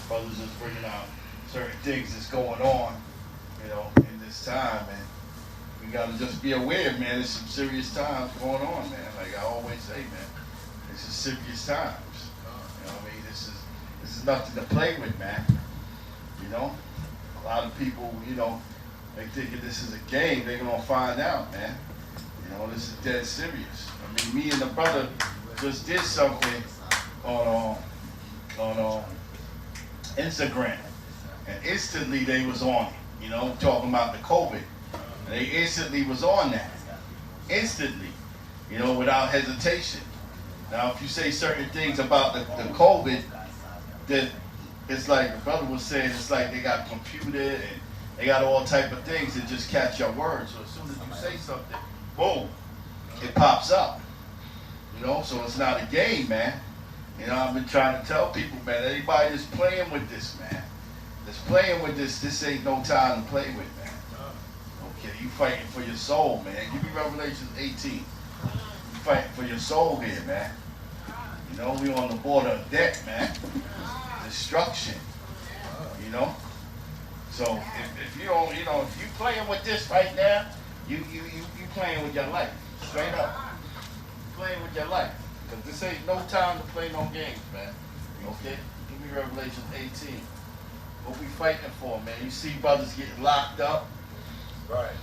brothers is bringing out certain things that's going on, in this time, and we gotta just be aware, man. There's some serious times going on, man. Like I always say, man, this is serious times. This is nothing to play with, man. A lot of people, they thinking this is a game. They're gonna find out, man. This is dead serious. Me and the brother just did something on Instagram, and instantly they was on it, talking about the COVID. And they instantly was on that. Instantly, without hesitation. Now, if you say certain things about the COVID, then it's like the brother was saying, it's like they got computed and they got all type of things that just catch your words. So as soon as you say something, boom, it pops up. So it's not a game, man. I've been trying to tell people, man, anybody that's playing with this, man, this ain't no time to play with, man. Okay, you fighting for your soul, man. Give me Revelation 18. You fighting for your soul here, man. We on the border of death, man. Destruction. So if you don't, if you playing with this right now, you playing with your life. Straight up. Playing with your life. Because this ain't no time to play no games, man. Okay? Give me Revelation 18. What we fighting for, man? You see brothers getting locked up. Right.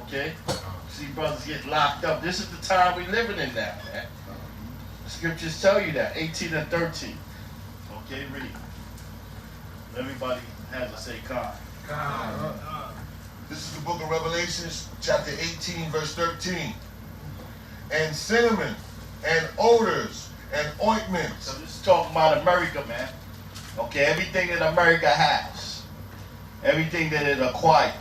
Okay? You see brothers getting locked up. This is the time we living in now, man. The scriptures tell you that. 18 and 13. Okay, read. Everybody has to say God. This is the book of Revelations, chapter 18, verse 13. And cinnamon, and odors, and ointments. So this is talking about America, man. Okay, everything that America has. Everything that it acquired.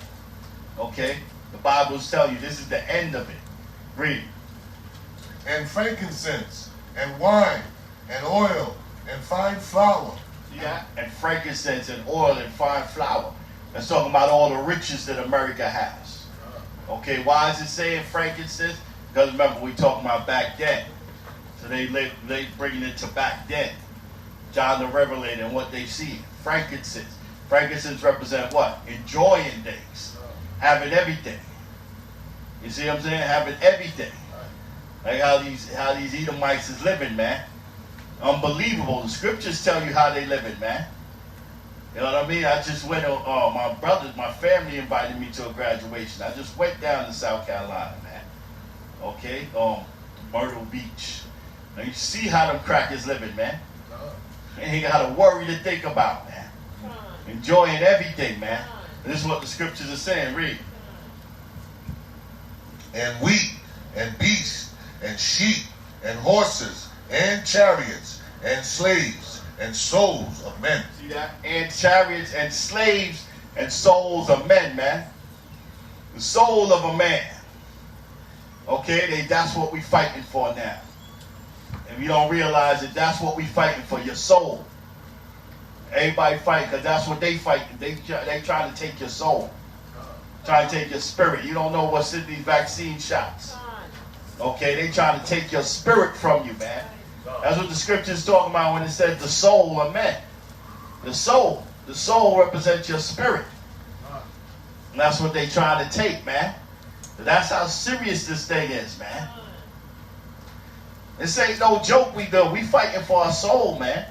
Okay? The Bibles tell you this is the end of it. Read. And frankincense, and wine, and oil, and fine flour. Yeah, and frankincense, and oil, and fine flour. That's talking about all the riches that America has. Okay, why is it saying frankincense? Because remember, we talking about back then. So they bringing it to back then. John the Revelator and what they see. Frankincense. Frankincense represent what? Enjoying things. Having everything. You see what I'm saying? Having everything. Like how these Edomites is living, man. Unbelievable. The scriptures tell you how they living, man. You know what I mean? I just went, my family invited me to a graduation. I just went down to South Carolina, man. Okay? Myrtle Beach. Now you see how them crackers living, man. They ain't got to worry to think about, man. Enjoying everything, man. This is what the scriptures are saying. Read. And wheat, and beasts, and sheep, and horses, and chariots, and slaves, and souls of men. See that? And chariots, and slaves, and souls of men, man. The soul of a man. Okay, that's what we fighting for now. If you don't realize it, that's what we fighting for, your soul. Everybody fighting because that's what they fighting. They trying to take your soul. Trying to take your spirit. You don't know what's in these vaccine shots. Okay, they trying to take your spirit from you, man. That's what the scripture is talking about when it says the soul of man. The soul represents your spirit. And that's what they trying to take, man. That's how serious this thing is, man. This ain't no joke we do. We fighting for our soul, man.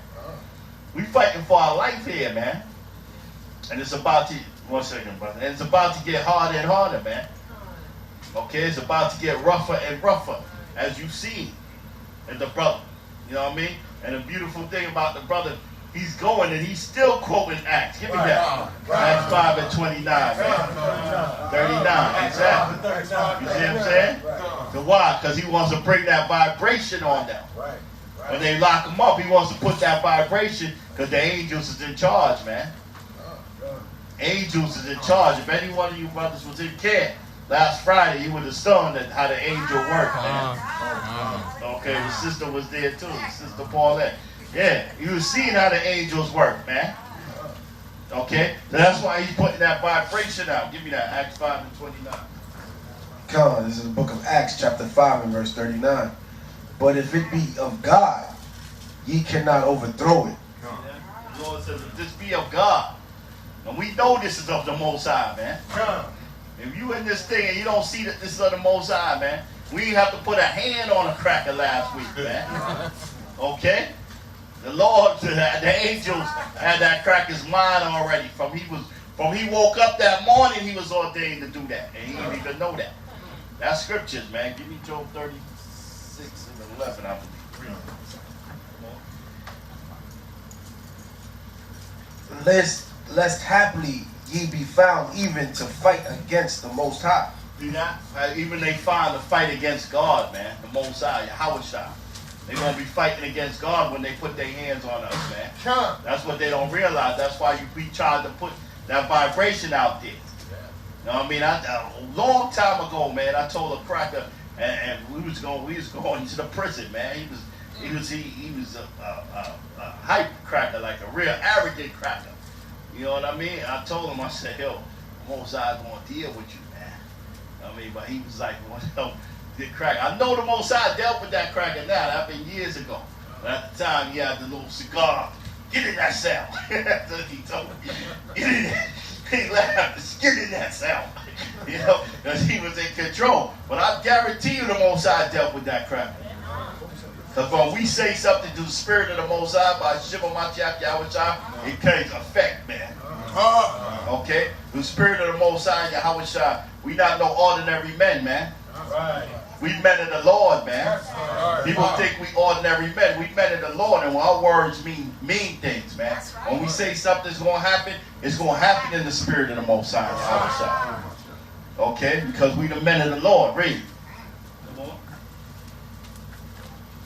We fighting for our life here, man. And it's about to, one second, brother. And it's about to get harder and harder, man. Okay, it's about to get rougher and rougher, as you see in the brother. You know what I mean? And the beautiful thing about the brother, he's going and he's still quoting Acts. Give me that. Acts 5 and 29, man. 39, exactly. You see what I'm saying? So why? Because he wants to bring that vibration on them. When they lock him up, he wants to put that vibration because the angels is in charge, man. Angels is in charge. If any one of you brothers was in care last Friday, you would have seen how the angel worked, man. Okay, the sister was there too, Sister Paulette. Yeah, you was seeing how the angels work, man. Okay, so that's why he's putting that vibration out. Give me that, Acts 5 and 29. Come on, this is the book of Acts, chapter 5 and verse 39. But if it be of God, ye cannot overthrow it. The Lord says, if this be of God, and we know this is of the Most High, man. If you in this thing and you don't see that this is of the Most High, man, we have to put a hand on a cracker last week, man. Okay? The Lord, the angels had that cracker's mind already. From he woke up that morning, he was ordained to do that. And he didn't even know that. That's scriptures, man. Give me Job 36 and 11, I believe. Lest haply ye be found even to fight against the Most High. See that? Even they find a fight against God, man. The Most High, Yahweh. They're going to be fighting against God when they put their hands on us, man. That's what they don't realize. That's why we try to put that vibration out there. You know what I mean? A long time ago, man, I told a cracker, and we was going to the prison, man. He was a hype cracker, like a real arrogant cracker. You know what I mean? I told him, I said, yo, Most High going to deal with you, man. I mean, but he was like, well, the cracker. I know the Most High dealt with that cracker now. That been years ago. But at the time, he had the little cigar. Get in that cell. That's what he told me. Get in there. He laughed. Get in that cell. You know, because he was in control. But I guarantee you the Most High dealt with that cracker. Because when we say something to the Spirit of the Most High by Shimon Mashiach Yahweh, it carries effect, man. Okay? The Spirit of the Most High Yahweh, we not no ordinary men, man. We men of the Lord, man. People think we ordinary men. We men of the Lord, and our words mean things, man. When we say something's going to happen, it's going to happen in the Spirit of the Most High Yahweh. Okay? Because we the men of the Lord. Read.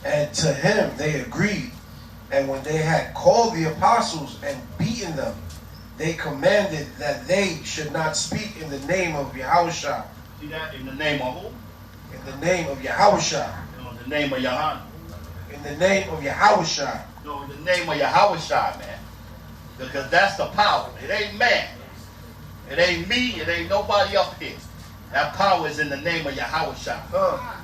And to him they agreed. And when they had called the apostles and beaten them, they commanded that they should not speak in the name of Yahushua. See that? In the name of who? In the name of Yahushua. No, in the name of Yahan. In the name of Yahushua. No, in the name of Yahushua, man. Because that's the power. It ain't man. It ain't me. It ain't nobody up here. That power is in the name of Yahushua.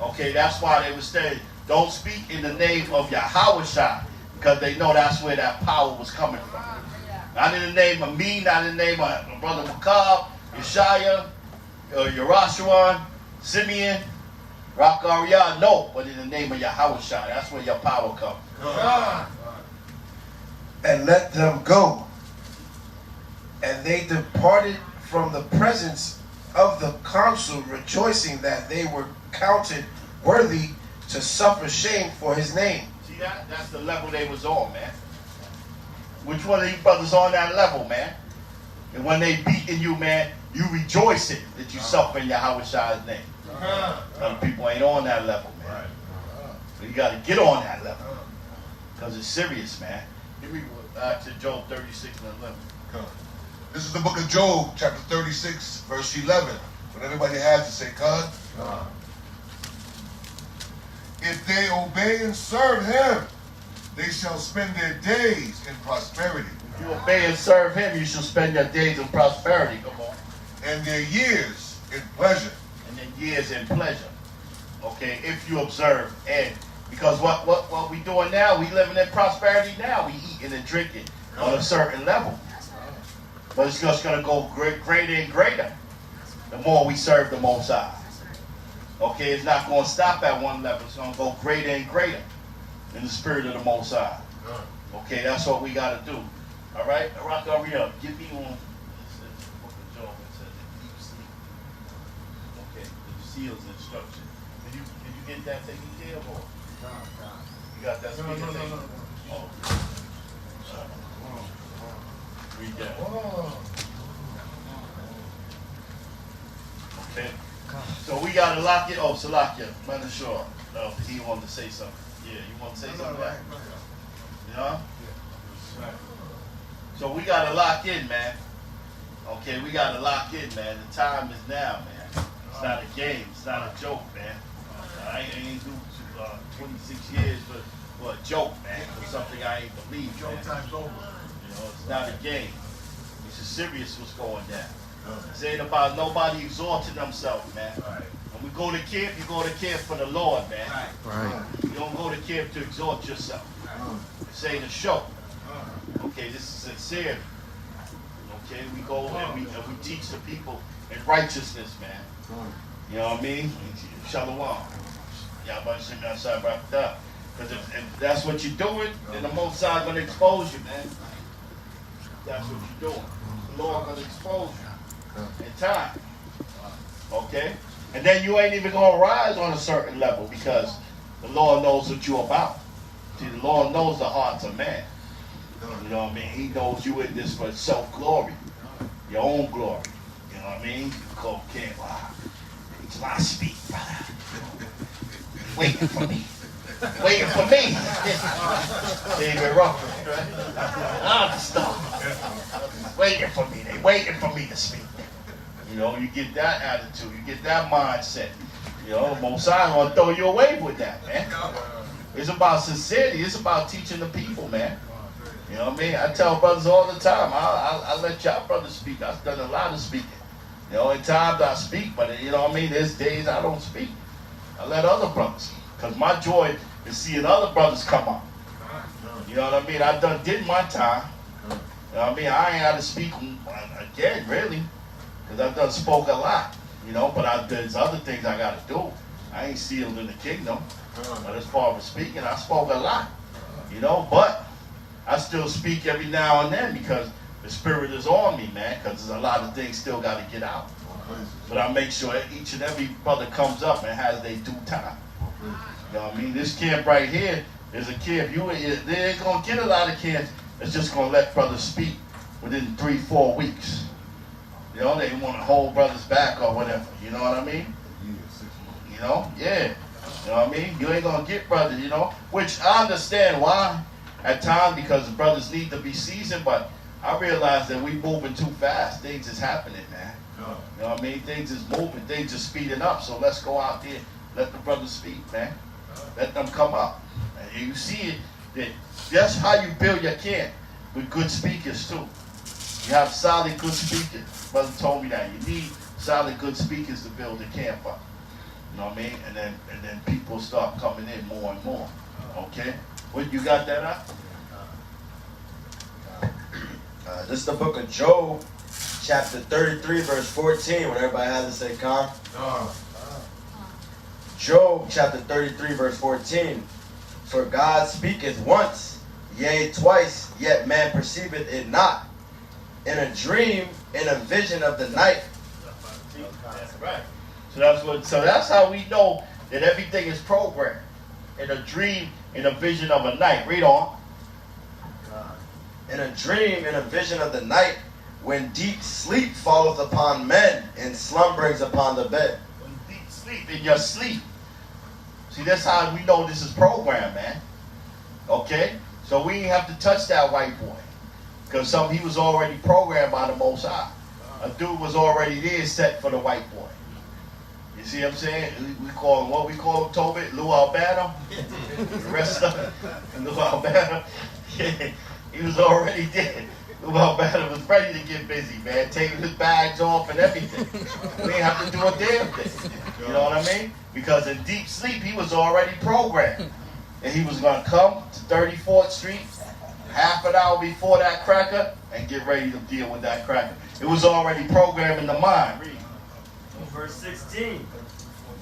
Okay, that's why they would say, don't speak in the name of Yahushua, because they know that's where that power was coming from. Not in the name of me, not in the name of my brother Macab, Yeshaya, Yerushalayim, Simeon. Rakaria, no, but in the name of Yahushua. That's where your power comes. And let them go. And they departed from the presence of the council, rejoicing that they were counted worthy to suffer shame for his name. See that? That's the level they was on, man. Which one of these brothers on that level, man? And when they beating you, man, you rejoicing that you suffer in Yahushua's name. Other people ain't on that level, man. So you got to get on that level. Because it's serious, man. Here we go to Job 36 and 11. This is the book of Job, chapter 36, verse 11. When everybody has it, say, God. If they obey and serve him, they shall spend their days in prosperity. If you obey and serve him, you shall spend your days in prosperity. Come on. And their years in pleasure. And then years in pleasure. Okay, if you observe. And because what we doing now, we living in prosperity now. We eating and drinking on a certain level. But it's just going to go greater and greater the more we serve the Most High. Okay, it's not going to stop at one level. It's going to go greater and greater in the spirit of the Most High. Okay, that's what we got to do. All right? Rock, hurry up. Give me one. It says the book of Job. It says the deep sleep. Okay, the seals instruction. Did you get that taken care of? Or? You got that speaker taken? Oh. Read that. Okay. So we gotta lock it. Oh, Salakia, I'm sure. He wanted to say something. Yeah, you want to say something back? Yeah? So we gotta lock in, man. Okay, we gotta lock in, man. The time is now, man. It's not a game. It's not a joke, man. I ain't do 26 years for a joke, man. For something I ain't believe, man. Joke time's over. You know, it's not a game. It's serious what's going down. This ain't about nobody exalting themselves, man. When we go to camp, you go to camp for the Lord, man. You don't go to camp to exalt yourself. This ain't a show. Okay, this is sincere. Okay, we go and we teach the people in righteousness, man. You know what I mean? Shalom. Because if that's what you're doing, then the Most High is going to expose you, man. That's what you're doing. The Lord going to expose you in time. Okay? And then you ain't even going to rise on a certain level because the Lord knows what you're about. See, the Lord knows the hearts of man. You know what I mean? He knows you in this for self-glory. Your own glory. You know what I mean? You go, okay, wow. It's my speak, brother. Waiting for me. Waiting for me. David Ruffin, right? I'm stuck. Waiting for me. They waiting for me to speak. You know, you get that attitude. You get that mindset. You know, Most High gonna throw you away with that, man. It's about sincerity. It's about teaching the people, man. You know what I mean? I tell brothers all the time, I let y'all brothers speak. I've done a lot of speaking. You know, in times I speak, but you know what I mean? There's days I don't speak. I let other brothers. Because my joy is seeing other brothers come up. You know what I mean? I did my time. You know what I mean? I ain't had to speak again, really. Because I spoke a lot. You know, but there's other things I got to do. I ain't sealed in the kingdom. But as far as speaking, I spoke a lot. You know, but I still speak every now and then because the Spirit is on me, man. Because there's a lot of things still got to get out. But I make sure each and every brother comes up and has their due time. You know what I mean? This camp right here is a camp. They ain't going to get a lot of camps that's just going to let brothers speak within 3-4 weeks. You know, they want to hold brothers back or whatever. You know what I mean? You know? Yeah. You know what I mean? You ain't going to get brothers, you know? Which I understand why at times because brothers need to be seasoned, but I realize that we moving too fast. Things is happening, man. You know what I mean? Things is moving. Things is speeding up. So let's go out there. Let the brothers speak, man. Let them come up. And you see it, that that's how you build your camp with good speakers too. You have solid good speakers. Brother told me that. You need solid good speakers to build the camp up. You know what I mean? And then people start coming in more and more. Okay? What you got that up? This is the book of Job, chapter 33, verse 14. When everybody has to say, "Come." Job chapter 33 verse 14. For God speaketh once, yea twice, yet man perceiveth it not. In a dream, in a vision of the night. That's right. So that's how we know that everything is programmed. In a dream, in a vision of a night. Read on. In a dream, in a vision of the night, when deep sleep falleth upon men, and slumberings upon the bed. When deep sleep, in your sleep. See, that's how we know this is programmed, man. Okay? So we didn't have to touch that white boy. Because he was already programmed by the Most High. A dude was already there set for the white boy. You see what I'm saying? We call him, what we call him, Tobit? Lou Albano? The rest of it, Lou Albano. Yeah, he was already there. Lou Albano was ready to get busy, man. Taking his bags off and everything. We didn't have to do a damn thing. You know what I mean? Because in deep sleep, he was already programmed. And he was going to come to 34th Street half an hour before that cracker and get ready to deal with that cracker. It was already programmed in the mind. Read. Verse 16.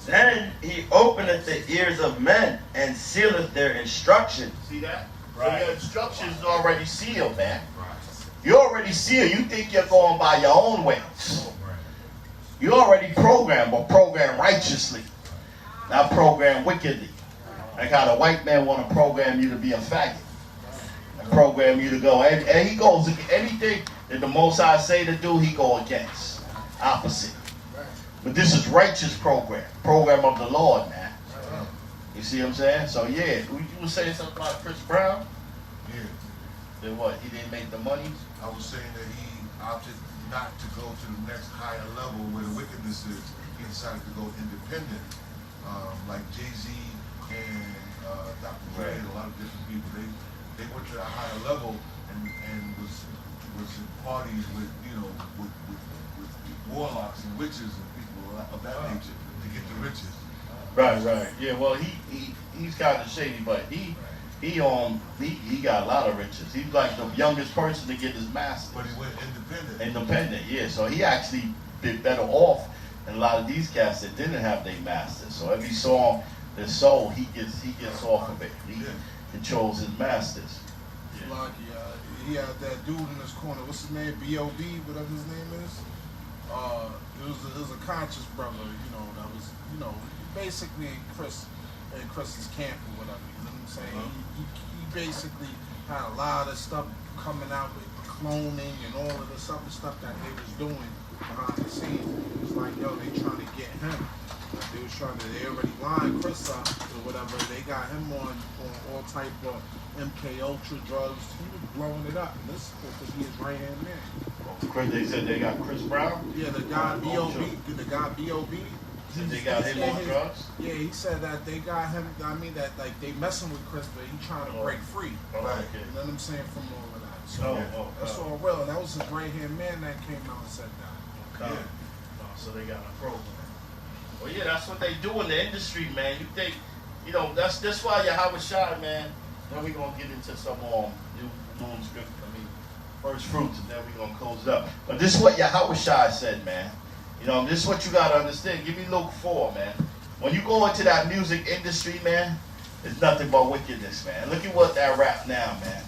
Then he openeth the ears of men and sealeth their instruction. See that? Right. So your instructions is already sealed, man. You already sealed. You think you're going by your own ways. You already programmed, but programmed righteously, not programmed wickedly. Like how the white man want to program you to be a faggot. And program you to go. And he goes, anything that the Most High say to do, he go against. Opposite. But this is righteous program of the Lord, man. You see what I'm saying? So yeah, you were saying something about Chris Brown? Yeah. Then what? He didn't make the money? I was saying that he opted not to go to the next higher level where the wickedness is. He decided to go independent, like Jay-Z and Dr. Dre and a lot of different people. They went to a higher level and was in parties with with warlocks and witches and people of that nature to get the riches. Right. Yeah, well he's kind of shady, but he got a lot of riches. He's like the youngest person to get his master's. But he went independent. Independent, yeah. So he actually did better off than a lot of these cats that didn't have their masters. So every song that's sold, he gets off of it. He controls his masters. Yeah. Like he had that dude in his corner. What's his name? B.O.B. Whatever his name is. It was a conscious brother, that was, basically in Chris's camp or whatever. You know what I'm saying? He basically had a lot of stuff coming out with cloning and all of this other stuff that they was doing behind the scenes. It was like, yo, they trying to get him. They already lined Chris up or whatever. They got him on all type of MK Ultra drugs. He was blowing it up. And this is supposed to be his right hand man. They said they got Chris Brown? Yeah, the guy B.O.B. Said they got him on drugs? Yeah, he said that they got him, that like they messing with Chris, but he trying to break free. Okay. You know what I'm saying? From all of that. So that's all real. And that was his right hand man that came out and said that. Okay. So they got a program. Well, yeah, that's what they do in the industry, man. You think, that's why HOI, man. Then we're going to get into some new script. First fruits, and then we're going to close it up. But this is what HOI said, man. This is what you got to understand. Give me Luke 4, man. When you go into that music industry, man, it's nothing but wickedness, man. Look at what that rap now, man.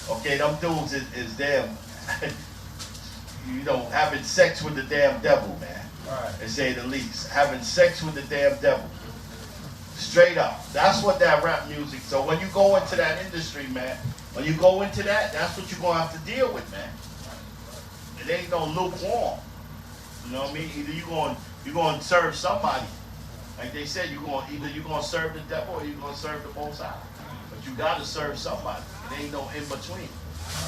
Okay, them dudes is damn, having sex with the damn devil, man. Right. To say the least. Having sex with the damn devil. Straight up. That's what that rap music. So when you go into that industry, man, when you go into that, that's what you're going to have to deal with, man. It ain't no lukewarm. You know what I mean? Either you're going to serve somebody. Like they said, either you're going to serve the devil or you're going to serve the Most High. But you got to serve somebody. It ain't no in between.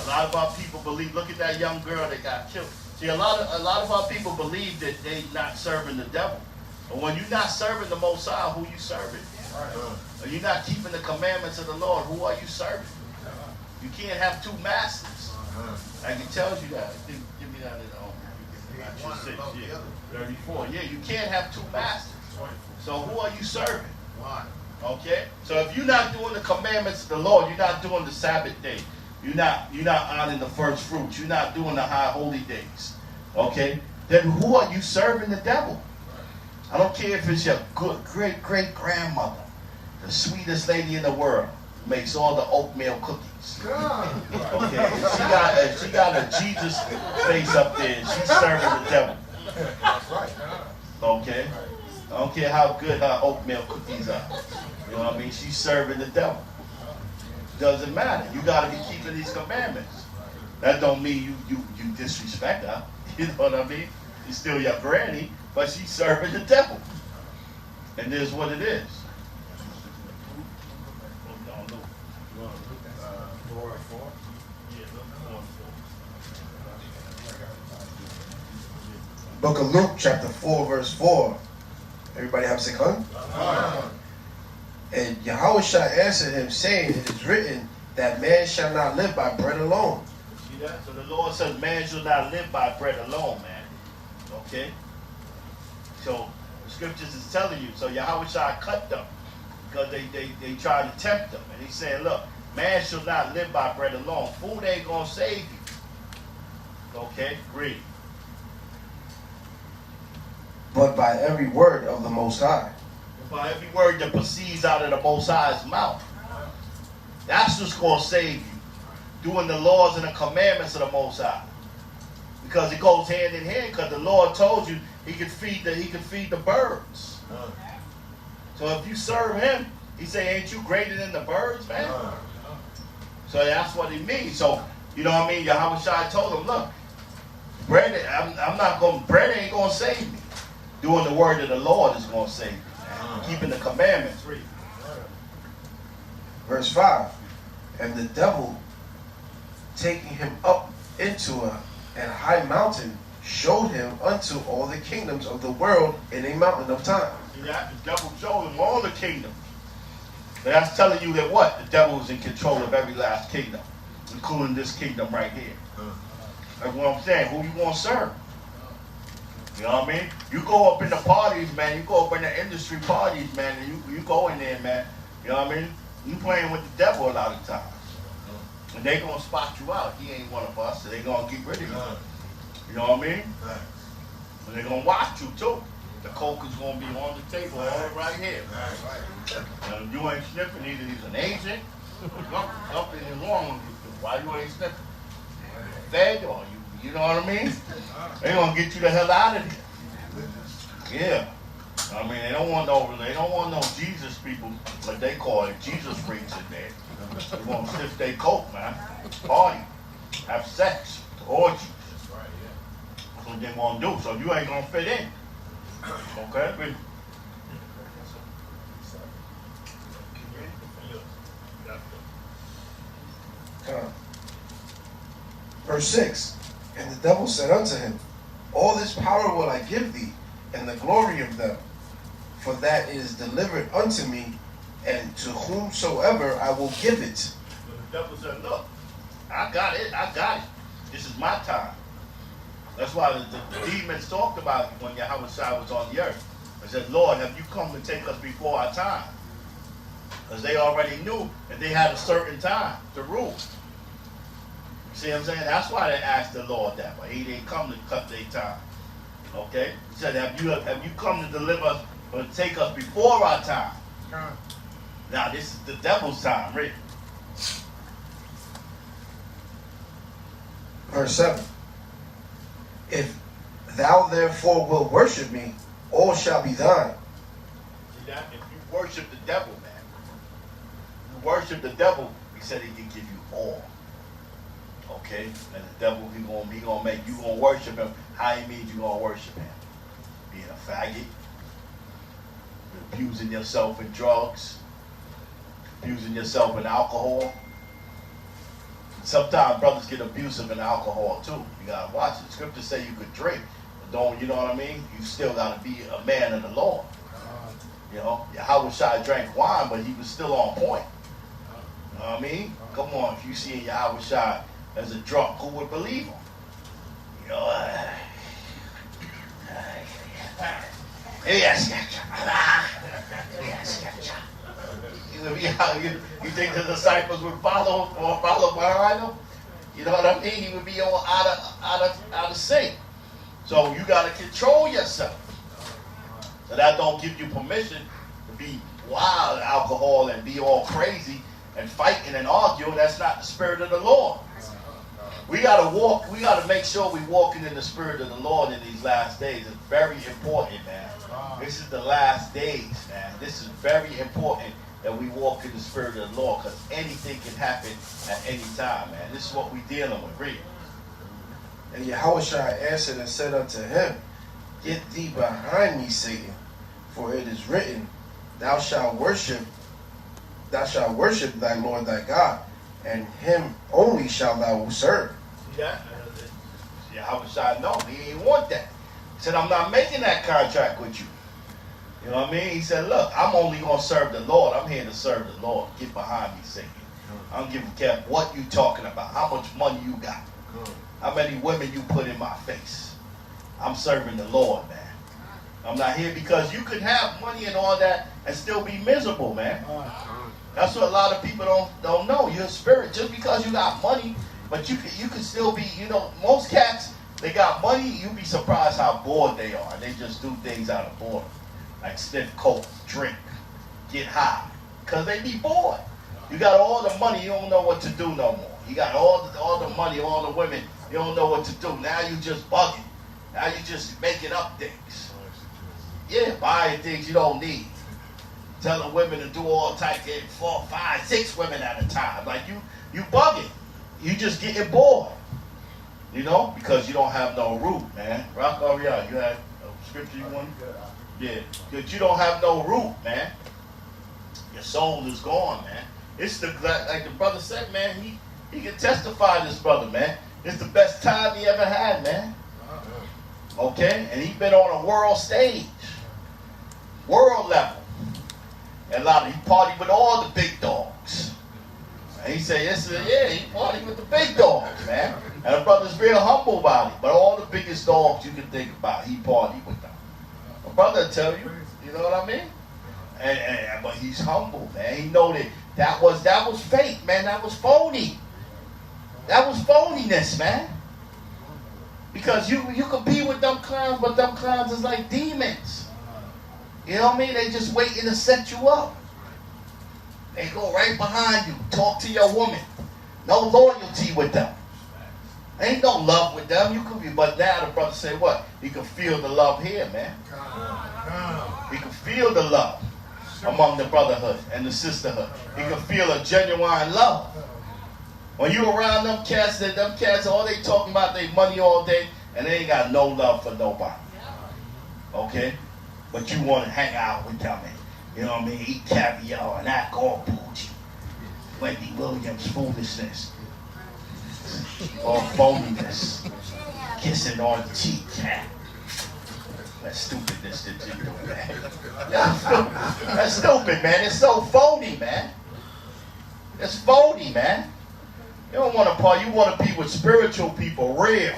A lot of our people believe, look at that young girl that got killed. See, a lot of our people believe that they not serving the devil. But when you're not serving the Most High, who you serving? Right. Or you're not keeping the commandments of the Lord, who are you serving? You can't have two masters. I can tell you that. Give me that in 34. Yeah, you can't have two masters. So who are you serving? Okay? So if you're not doing the commandments of the Lord, you're not doing the Sabbath day. You're not honoring the first fruits. You're not doing the high holy days. Okay? Then who are you serving? The devil. I don't care if it's your good great-great-grandmother, the sweetest lady in the world, makes all the oatmeal cookies. Okay, if she got a Jesus face up there, she's serving the devil. Okay, I don't care how good her oatmeal cookies are. You know what I mean? She's serving the devil. Doesn't matter. You got to be keeping these commandments. That don't mean you disrespect her. You know what I mean? She's still your granny, but she's serving the devil. And this is what it is. Book of Luke, chapter 4, verse 4. Everybody have second? And Yahushua answered him, saying, it is written that man shall not live by bread alone. See that? So the Lord says man shall not live by bread alone, man. Okay? So the scriptures is telling you. So Yahushua cut them because they tried to tempt him. And he's saying, look, man shall not live by bread alone. Food ain't going to save you. Okay? Read. But by every word of the Most High. By every word that proceeds out of the Most High's mouth. That's what's going to save you. Doing the laws and the commandments of the Most High. Because it goes hand in hand. Because the Lord told you he could feed the birds. So if you serve him, he say, ain't you greater than the birds, man? So that's what he means. So, you know what I mean? Yahushua told him, look, bread ain't going to save me. Doing the word of the Lord is going to save you. Keeping the commandments. Read. Verse 5. And the devil, taking him up into an high mountain, showed him unto all the kingdoms of the world in a mountain of time. See that? The devil showed him all the kingdoms. But that's telling you that what? The devil is in control of every last kingdom, including this kingdom right here. That's what I'm saying. Who you want to serve? You know what I mean? You go up in the parties, man. You go up in the industry parties, man, and you go in there, man. You know what I mean? You playing with the devil a lot of times. And they going to spot you out. He ain't one of us, so they going to get rid of you. You know what I mean? And they going to watch you, too. The coke is going to be on the table all right here. And you ain't sniffing, either he's an agent, something is wrong with you. Why you ain't sniffing? Fed or you know what I mean? They gonna get you the hell out of here. Yeah. I mean, they don't want no Jesus people, what they call it, Jesus freaks in there. They want to sniff their coke, man. Party. Have sex. Orgies. That's what they want to do. So you ain't gonna fit in. Okay? Verse 6. And the devil said unto him, all this power will I give thee, and the glory of them, for that is delivered unto me, and to whomsoever I will give it. So the devil said, look, I got it. This is my time. That's why the demons talked about it when Yahushua was on the earth. They said, Lord, have you come to take us before our time? Because they already knew that they had a certain time to rule. See what I'm saying? That's why they asked the Lord that way. He didn't come to cut their time. Okay? He said, have you come to deliver us or to take us before our time? Now this is the devil's time, right? Verse 7. If thou therefore wilt worship me, all shall be thine. See that? If you worship the devil, man, you worship the devil, he said he can give you all. Okay? And the devil, he gonna make you gonna worship him. How he means you gonna worship him? Being a faggot, abusing yourself in drugs, abusing yourself in alcohol. Sometimes brothers get abusive in alcohol too. You gotta watch it. The scriptures say you could drink, but don't, you know what I mean? You still gotta be a man of the Lord. You know, Yahushua drank wine, but he was still on point. You know what I mean? Come on, if you see Yahushua as a drunk, who would believe him? You know, you think the disciples would follow behind him? You know what I mean? He would be all out of sync. So you got to control yourself. So that don't give you permission to be wild alcohol and be all crazy and fighting and arguing. That's not the spirit of the Lord. We gotta make sure we walking in the spirit of the Lord in these last days. It's very important, man. This is the last days, man. This is very important that we walk in the spirit of the Lord, because anything can happen at any time, man. This is what we dealing with, really. And Yahushua answered and said unto him, Get thee behind me, Satan, for it is written, Thou shalt worship thy Lord thy God, and him only shalt thou serve. See that? Yahushua, no, he ain't want that. He said, I'm not making that contract with you. You know what I mean? He said, look, I'm only going to serve the Lord. I'm here to serve the Lord. Get behind me, Satan. I don't give a care what you talking about, how much money you got, how many women you put in my face. I'm serving the Lord, man. I'm not here because you could have money and all that and still be miserable, man. That's what a lot of people don't know. Your spirit, just because you got money, but you can still be, most cats, they got money, you'd be surprised how bored they are. They just do things out of boredom. Like sniff coke, drink, get high. Because they be bored. You got all the money, you don't know what to do no more. You got all the money, all the women, you don't know what to do. Now you just bugging. Now you just making up things. Yeah, buying things you don't need. Telling women to do all types of 4, 5, 6 women at a time. Like you bugging. You just getting bored. Because you don't have no root, man. Rock Ariel, you have a scripture you want? Yeah, because you don't have no root, man. Your soul is gone, man. It's like the brother said, man, he can testify this brother, man. It's the best time he ever had, man. Okay? And he's been on a world stage. World level. And he partied with all the big dogs. And he said, he partied with the big dogs, man. And the brother's real humble about it. But all the biggest dogs you can think about, he partied with them. My brother will tell you, you know what I mean? But he's humble, man. He know that was fake, man. That was phony. That was phoniness, man. Because you could be with them clowns, but them clowns is like demons. You know what I mean? They just waiting to set you up. They go right behind you, talk to your woman. No loyalty with them. Ain't no love with them. You could be, but now the brother say what? He can feel the love here, man. He can feel the love among the brotherhood and the sisterhood. He can feel a genuine love. When you around them cats, all they talking about they money all day, and they ain't got no love for nobody. Okay? But you want to hang out with them and, you know what I mean, eat caviar and act all bougie. Wendy Williams foolishness. Or phoniness. Kissing on the cheek. That's stupidness that you do, man. That's stupid, man. It's so phony, man. It's phony, man. You don't want to party. You want to be with spiritual people, real.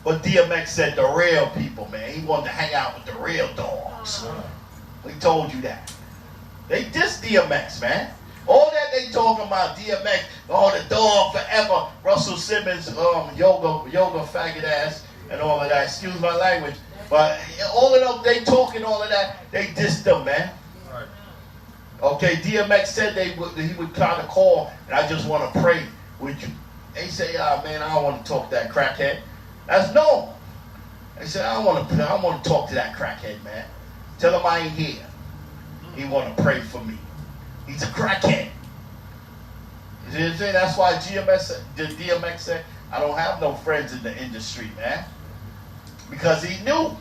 But DMX said the real people, man. He wanted to hang out with the real dogs. We told you that. They diss DMX, man. All that they talking about DMX, the dog forever, Russell Simmons, yoga faggot ass, and all of that. Excuse my language. But all of them, they talking all of that, they dissed them, man. Okay, DMX said he would kind of call, and I just want to pray with you. They say, man, I don't want to talk to that crackhead. That's no. They said, I want to talk to that crackhead, man. Tell him I ain't here. He want to pray for me. He's a crackhead. You see what I'm saying? That's why DMX said, I don't have no friends in the industry, man. Because he knew.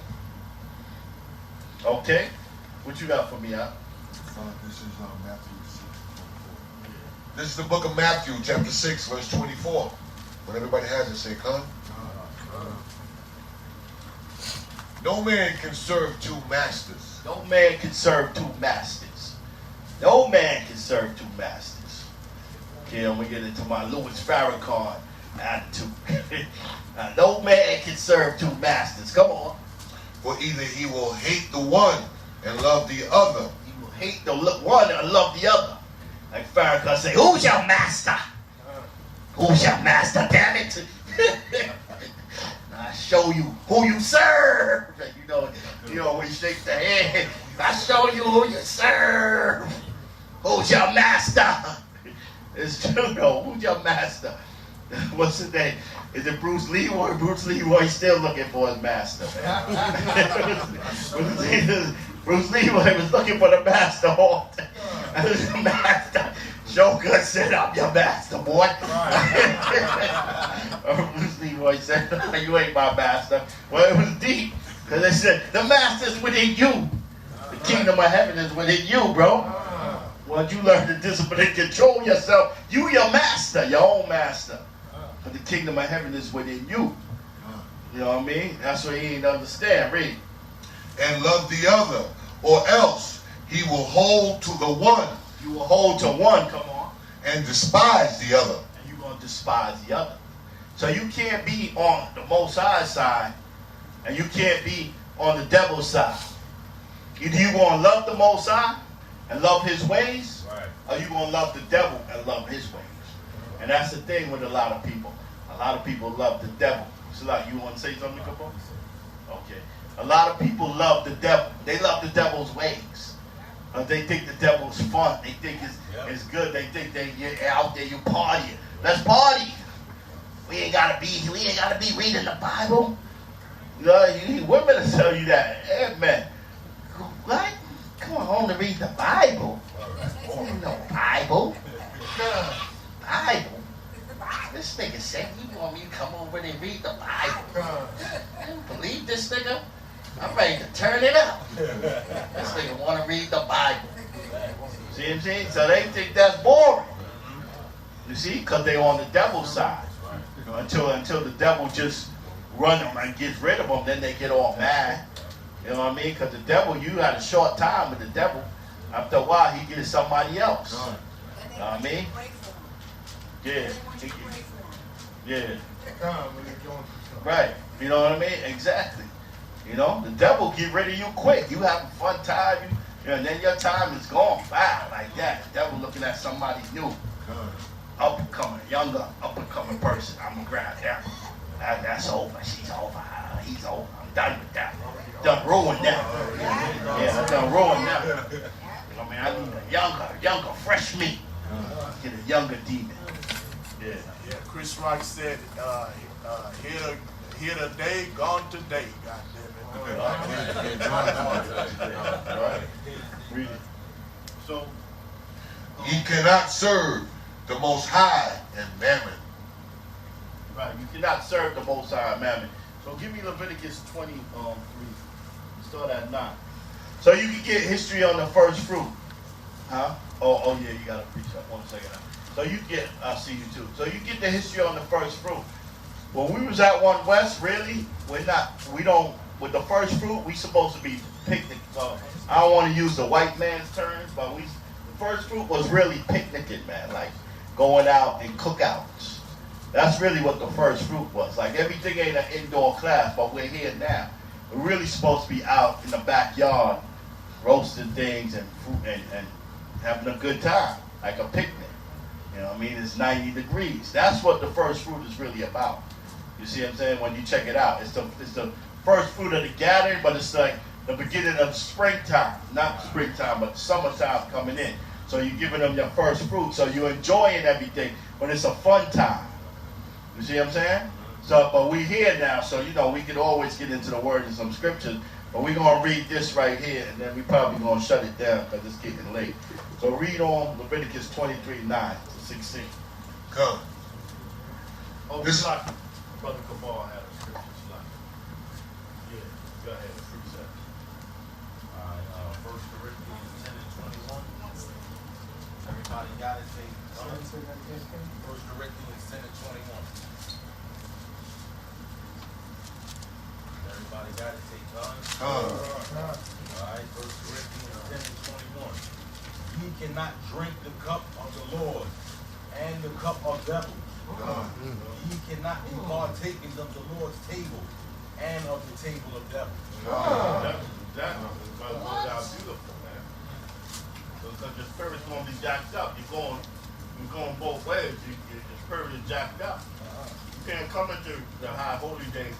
Okay? What you got for me, huh? This is Matthew 6, 24. This is the book of Matthew, chapter 6, verse 24. When everybody has it, say, come. No man can serve two masters. No man can serve two masters. No man can serve two masters. Okay, I'm going to get into my Louis Farrakhan attitude. No man can serve two masters. Come on. For either he will hate the one and love the other. He will hate the one and love the other. Like Farrakhan say, who's your master? Who's your master, damn it? I show you who you serve. You know when you shake the hand, I show you who you serve. Who's your master? It's true though. Who's your master? What's his name? Is it Bruce Leroy? Bruce Leroy's still looking for his master. Bruce Leroy was looking for the master all the time. Master. Shogun said, I'm your master, boy. Bruce Leroy said, you ain't my master. Well, it was deep. Because they said, the master's within you. The kingdom of heaven is within you, bro. Once you learn to discipline and control yourself, you your master, your own master. But the kingdom of heaven is within you. You know what I mean? That's what he ain't understand. Read. And love the other, or else he will hold to the one. You will hold to one, come on. And despise the other. And you're going to despise the other. So you can't be on the Most High side, and you can't be on the devil's side. Either you're going to love the Most High and love his ways, or you're going to love the devil and love his ways. And that's the thing with a lot of people. A lot of people love the devil. So like, you want to say something, Kapo? Okay. A lot of people love the devil. They love the devil's ways. They think the devil's fun. They think it's good. They think you're out there, you partying. Let's party. We ain't gotta be reading the Bible. You know, you need women to tell you that. Hey, man, what? Come on home to read the Bible. Oh, no Bible. Bible. This nigga said he want me to come over and read the Bible. I don't believe this nigga. I'm ready to turn it up. This nigga want to read the Bible. See what I'm saying? So they think that's boring. You see? Because they're on the devil's side. Until the devil just run them and gets rid of them, then they get all mad. You know what I mean? Because the devil, you had a short time with the devil. After a while, he gets somebody else. You know what I mean? Yeah. Yeah. Right. You know what I mean? Exactly. You know, the devil get rid of you quick. You have a fun time, and then your time is gone. Wow, like that. The devil looking at somebody new. Up-and-coming, younger, up-and-coming person. I'm going to grab that. That's over. She's over. He's over. I'm done with that. Done ruined that. Yeah, I done ruined that. I mean, I need a younger, fresh meat. Get a younger demon. Yeah. Yeah, Chris Rock said, here today, gone today, goddammit. Right. Read it. So, Ye cannot serve the Most High and Mammon. Right, you cannot serve the Most High and Mammon. So give me Leviticus 23. Start at 9. So you can get history on the first fruit. Huh? Oh yeah, you gotta preach that 1 second. So you get, I see you too. So you get the history on the first fruit. When we was at One West, really, with the first fruit, we supposed to be picnic. I don't want to use the white man's terms, but the first fruit was really picnicking, man, like going out and cookouts. That's really what the first fruit was. Like everything ain't an indoor class, but we're here now. We're really supposed to be out in the backyard, roasting things and fruit and having a good time, like a picnic. You know what I mean? It's 90 degrees. That's what the first fruit is really about. You see what I'm saying? When you check it out, it's the first fruit of the gathering, but it's like the beginning of springtime. Not springtime, but summertime coming in. So you're giving them your first fruit. So you're enjoying everything, but it's a fun time. You see what I'm saying? So, but we're here now, so you know we can always get into the word and some scriptures. But we're gonna read this right here, and then we probably gonna shut it down because it's getting late. So read on Leviticus 23:9 to 16. Come. Oh, This- like Brother Cabal had a scripture slide. Yeah, go ahead, precept. All right, 1 Corinthians 10 and 21. Everybody got it? Say 1 Corinthians 10 and 21. Everybody got it? Say tongues. Come. All right, 1 Corinthians 10 and 21. Ye cannot drink the cup of the Lord and the cup of devils. Ye cannot be partakers of the Lord's table and of the table of devils. That goes out beautiful, man. Because your spirit's gonna be jacked up. You're going both ways. Your spirit is jacked up. You can't come into the high holy day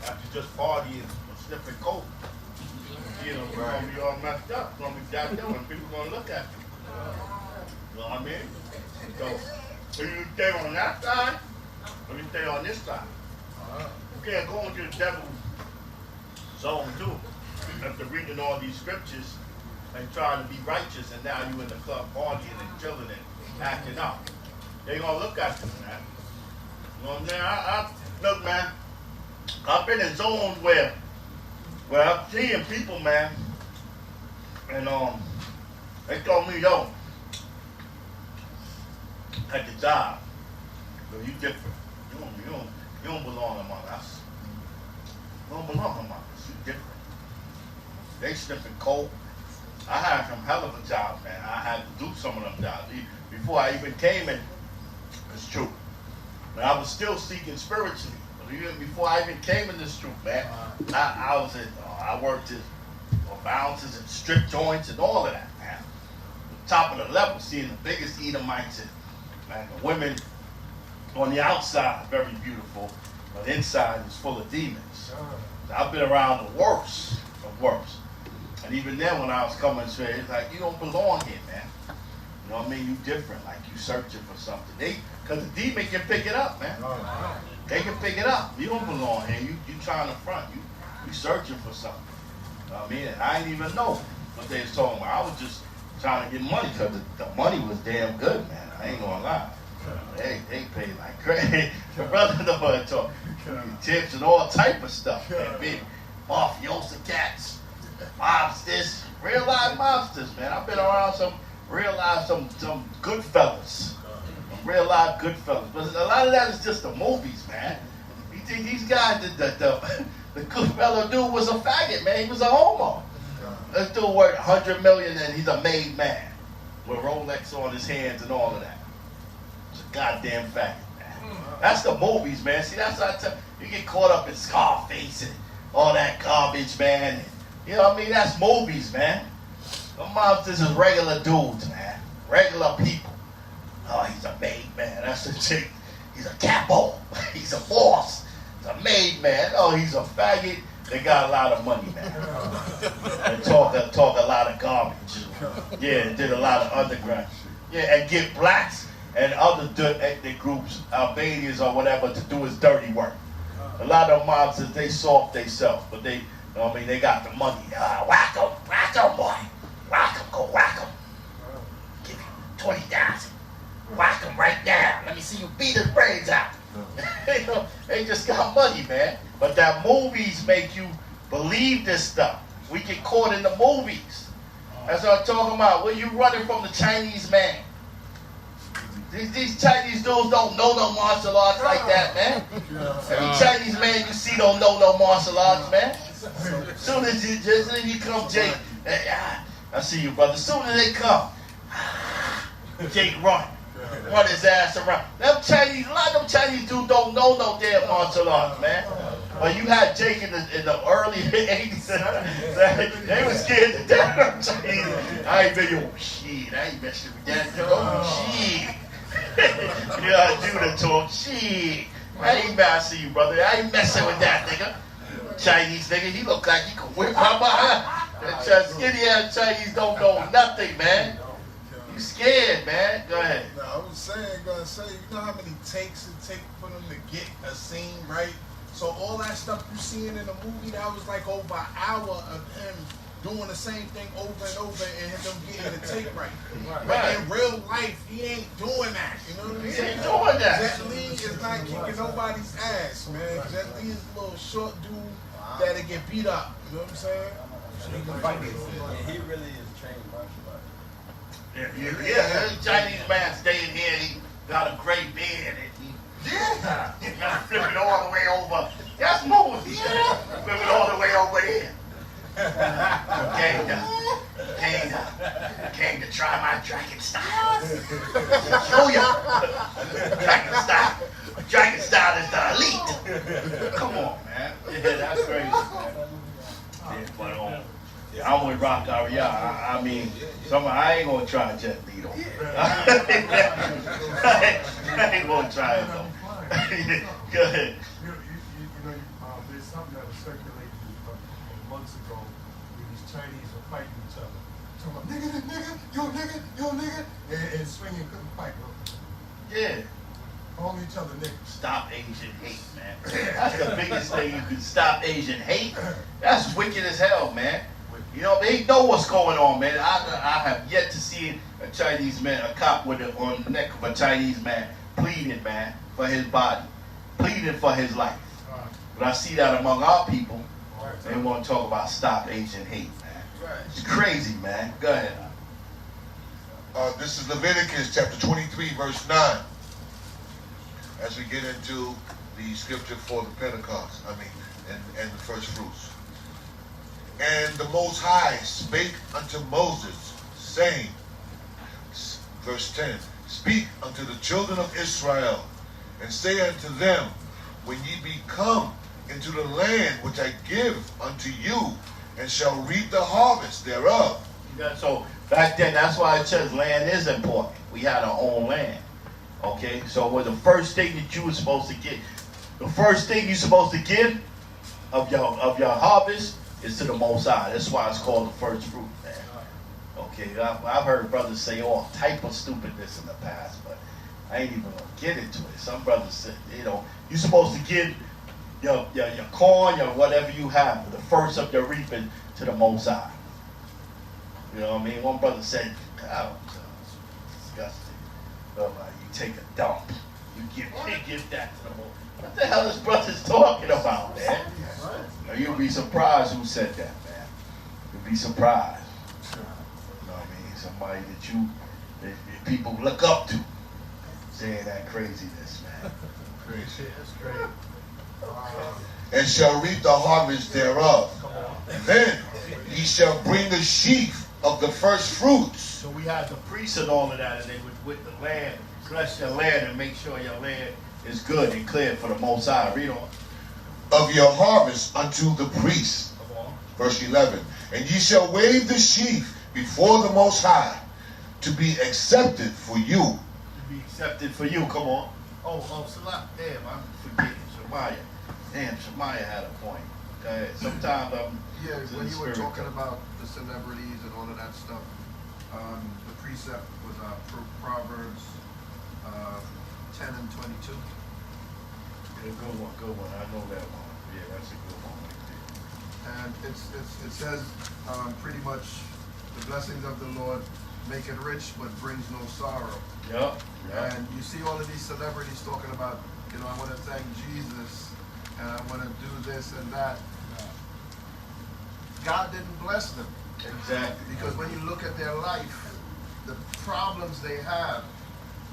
after just partying or sniffing coke. You know, we're gonna be all messed up. We're gonna be jacked up and people gonna look at you. You know what I mean? So you stay on that side, or you stay on this side. You can't go into the devil's zone too. After reading all these scriptures and trying to be righteous, and now you in the club partying and chilling and acting up. They gonna look at you, man. You know what I'm saying? Look, man, I've been in zones where I'm seeing people, man, and they told me, yo, at the job, yo, you different. You don't belong among us. You don't belong among us. You different. They sniffing coke. I had some hell of a job, man. I had to do some of them jobs. Before I even came in, it's true. But I was still seeking spiritually. But even before I even came in this truth, man, I worked at bounces and strip joints and all of that, man. Top of the level, seeing the biggest Edomites and man, the women on the outside very beautiful, but inside is full of demons. So I've been around the worst of worst. And even then when I was coming straight, it's like, you don't belong here, man. You know what I mean? You different, like you searching for something. Because the demon can pick it up, man. They can pick it up. You don't belong here. You trying to front. You searching for something. You know what I mean? And I didn't even know what they was talking about. I was just trying to get money because the money was damn good, man. I ain't gonna lie. They paid like crazy. Your brother know what to talk. Tips and all type of stuff, man. Big mafiosa cats, mobsters, real life mobsters, man. I've been around some real life, some good fellas. Real life good fellas. But a lot of that is just the movies, man. You think these guys, the good fella dude was a faggot, man. He was a homo. This dude worth $100 million and he's a made man with Rolex on his hands and all of that. It's a goddamn faggot, man. That's the movies, man. See, that's what I tell you. Get caught up in Scarface and all that garbage, man. And, you know what I mean? That's movies, man. The monsters is regular dudes, man. Regular people. Oh, he's a made man. That's the chick. He's a capo. He's a boss. He's a made man. Oh, he's a faggot. They got a lot of money, man. They talk a lot of garbage. Yeah, did a lot of underground. Yeah, and get blacks and other ethnic groups, Albanians or whatever, to do his dirty work. A lot of mobsters, they soft themselves, but they, you know what I mean, they got the money. Whack 'em, boy. Whack 'em, go whack 'em. Give you 20,000. Whack him right now. Let me see you beat his brains out. You know, they just got money, man. But that movies make you believe this stuff. We get caught in the movies. That's what I'm talking about. When you running from the Chinese man. These Chinese dudes don't know no martial arts like that, man. Every Chinese man you see don't know no martial arts, man. As soon as you come, Jake, I see you, brother. As soon as they come, Jake run his ass around. A lot of them Chinese dudes don't know no damn martial arts, man. But you had Jake in the early 80s. They were scared to death of Chinese. I ain't been, shit, I ain't messing with that. Shit. You know how Judah talk. Shit. I ain't messing with you, brother. I ain't messing with that nigga. Chinese nigga, he look like he can whip my behind. Skinny ass Chinese don't know nothing, man. You scared, man. Go ahead. No, I was gonna say, you know how many takes it take for them to get a scene right? So all that stuff you seeing in the movie, that was like over an hour of him doing the same thing over and over and them getting the take right. But in real life, he ain't doing that. You know what I'm saying? He ain't doing that. Jet Li is not kicking nobody's ass, man. Jet Li is a little short dude that'll get beat up. You know what I'm saying? He really is trained martial arts. Yeah, Chinese man staying here, he got a gray beard and he flip it all the way over. That's movies. Flip it all the way over there. Came to try my dragon style. Show ya. Dragon style is the elite. Come on, man. Yeah, that's crazy, man. Yeah, but I'm with Rock Aria. I mean, I ain't gonna try Jet Li though. I ain't gonna try it though. Go ahead. There's something Chinese were fighting each other. Talking about, nigga, this nigga, yo nigga, and swinging couldn't fight, bro. Yeah. Calling each other niggas. Stop Asian hate, man. That's the biggest thing you can stop Asian hate. That's wicked as hell, man. You know, they know what's going on, man. I have yet to see a Chinese man, a cop with it on the neck of a Chinese man, pleading, man, for his body, pleading for his life. But I see that among our people. They want to talk about stop Asian hate, man. It's crazy, man. Go ahead. This is Leviticus chapter 23, verse 9. As we get into the scripture for the Pentecost, and the first fruits. And the Most High spake unto Moses, saying, verse 10, speak unto the children of Israel, and say unto them, when ye be come into the land which I give unto you, and shall reap the harvest thereof. So back then, that's why it says land is important. We had our own land. Okay, so what the first thing that you were supposed to get, the first thing you're supposed to give of your harvest is to the Most High. That's why it's called the first fruit, man. Okay, I've heard brothers say all type of stupidness in the past, but I ain't even gonna get into it. Some brothers said, you know, you're supposed to give your corn, your whatever you have, the first of your reaping to the Most High. You know what I mean? One brother said, oh, it's disgusting. You take a dump. You give that to the Most High. What the hell is brothers talking about, man? Now, you'll be surprised who said that, man. You'll be surprised. You know what I mean? Somebody that people look up to saying that craziness, man. Crazy. That's great. And shall reap the harvest thereof. Then ye shall bring the sheaf of the first fruits. So we had the priests and all of that, and they would with the land, bless your land and make sure your land is good and clear for the Most High. Read on. Of your harvest unto the priest. Verse 11. And ye shall wave the sheaf before the Most High to be accepted for you. To be accepted for you. Come on. Oh, Salah. Damn, I'm forgetting. Shemaiah. Damn, Shemaiah had a point. Go ahead. Sometimes yeah, when you were talking about the celebrities and all of that stuff, the precept was Proverbs 10 and 22. Yeah, good one. I know that one. Yeah, that's a good one right there. And it says pretty much the blessings of the Lord make it rich but brings no sorrow. Yep. And you see all of these celebrities talking about, you know, I want to thank Jesus and I want to do this and that. God didn't bless them. Exactly. Because when you look at their life, the problems they have,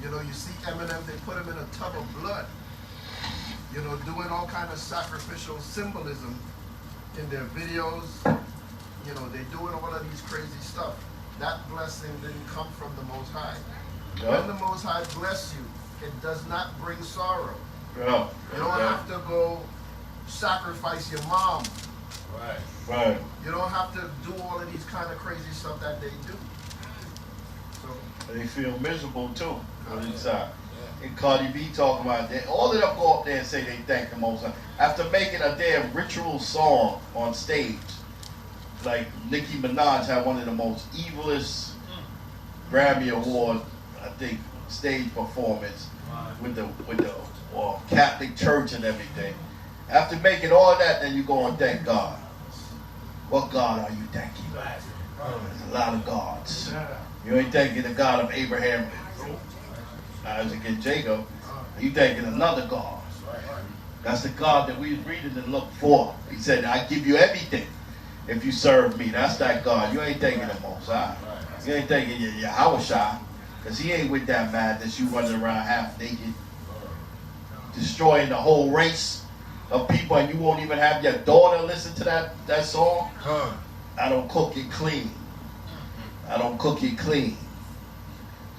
you know, you see Eminem, they put him in a tub of blood, you know, doing all kind of sacrificial symbolism in their videos. You know, they're doing all of these crazy stuff. That blessing didn't come from the Most High. Yep. When the Most High bless you, it does not bring sorrow. Yep. You don't have to go sacrifice your mom. Right. You don't have to do all of these kind of crazy stuff that they do. So they feel miserable too on the inside. And Cardi B talking about that. All of them go up there and say they thank the Most High after making a damn ritual song on stage. Like Nicki Minaj had one of the most evilest Grammy Award, I think, stage performance with the Catholic Church and everything. After making all that, then you go and thank God. What God are you thanking? There's a lot of gods. You ain't thanking the God of Abraham, Isaac, and Jacob. You thanking another God. That's the God that we was reading in Luke 4. He said, I give you everything if you serve me. That's that God. You ain't thanking the Most High. You ain't thanking your HOI, because he ain't with that madness. You running around half naked, destroying the whole race of people, and you won't even have your daughter listen to that song. I don't cook it clean. I don't cook it clean.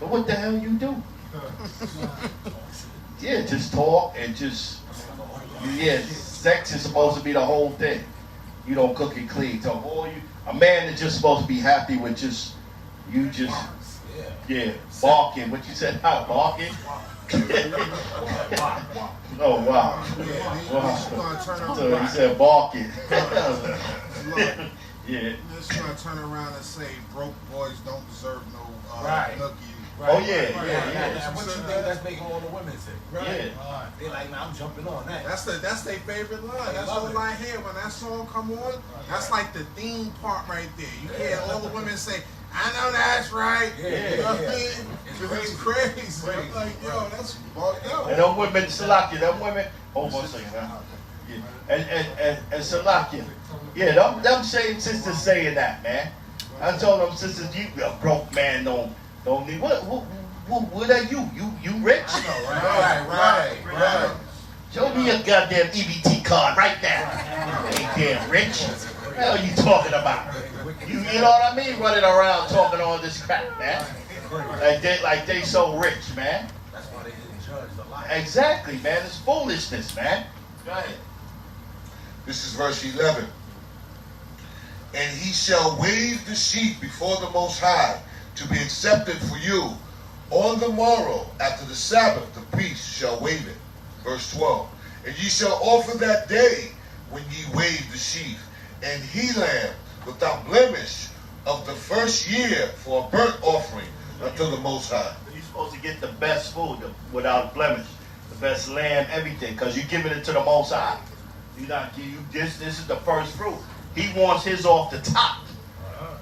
So what the hell you do? Yeah, just talk and just, sex is supposed to be the whole thing. You don't cook it clean. So a man is just supposed to be happy with barking. What you said? How barking? Oh wow. So he said barking. Yeah. Just trying to turn around and say broke boys don't deserve no Right. nookie. Oh yeah, Right. yeah. What you think that's making all the women say? Yeah. They like, nah, I'm jumping on that. That's their favorite line. They That's love all it. I hear when that song come on. That's like the theme part right there. You hear all the women say, "I know that's right." Yeah, You know what I yeah. mean? It's crazy. I'm like, yo, that's fucked up. And them women, Salakia, them women, hold on a second, huh? Yeah. And Salakia, yeah, them same sisters saying that, man. I told them sisters, you a broke man don't need, what are you? You rich? Right. Show me a goddamn EBT card right now. You ain't damn rich. What the hell are you talking about? You know what I mean? Running around talking all this crap, man. Like they so rich, man. That's why they didn't judge the life. Exactly, man. It's foolishness, man. Go ahead. This is verse 11. And he shall wave the sheaf before the Most High to be accepted for you. On the morrow, after the Sabbath, the priest shall wave it. Verse 12. And ye shall offer that day when ye wave the sheaf, and he lamb without blemish of the first year for a burnt offering unto the Most High. You're supposed to get the best food without blemish, the best lamb, everything, because you're giving it to the Most High. You're not give you this is the first fruit. He wants his off the top.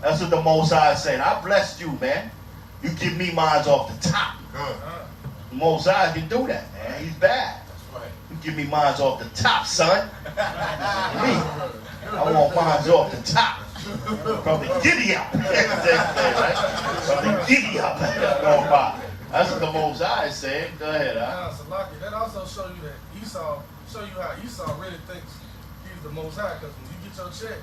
That's what the Most High is saying. I blessed you, man. You give me mine off the top. The Most High can do that, man. He's bad. You give me mine off the top, son. Me. I want mine off the top. From the giddy up. From the giddy up. That's what the Most High is saying. Go ahead, huh? Salaki, that also show you that Esau, show you how Esau really thinks he's the Most High, because when you get your check,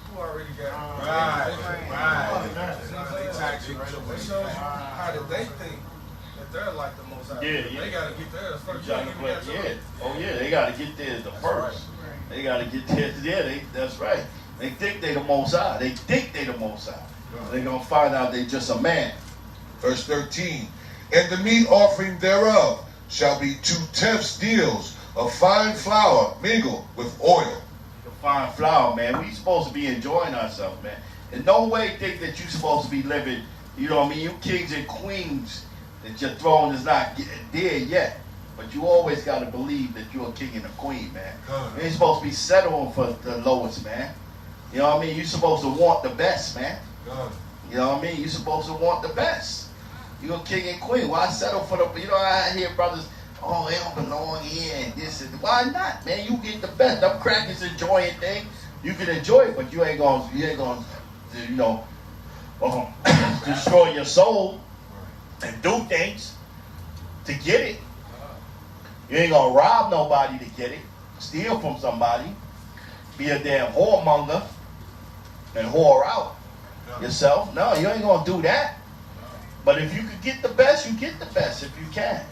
who already got it? Right. They tax you right away. It shows you how did they think that they're like the Most High. Yeah. They got to get theirs first. They got to get theirs the first. They got to get theirs. Yeah, that's right. They think they the Most High. They think they the Most High. They're going to find out they just a man. Verse 13. And the meat offering thereof shall be 2/10 deals of fine flour mingled with oil. Fine flour, man. We supposed to be enjoying ourselves, man. In no way think that you're supposed to be living, you know what I mean? You kings and queens, that your throne is not there yet. But you always got to believe that you're a king and a queen, man. You ain't supposed to be settling for the lowest, man. You know what I mean? You're supposed to want the best, man. You know what I mean? You're supposed to want the best. You're a king and queen. Why settle for the, you know, I hear brothers, oh, they don't belong here and this and why not, man? You get the best. Them crackers enjoying things. You can enjoy it, but you ain't gonna, you know, destroy your soul and do things to get it. You ain't gonna rob nobody to get it, steal from somebody, be a damn whoremonger and whore out yourself. No, you ain't gonna do that. But if you can get the best, you get the best if you can.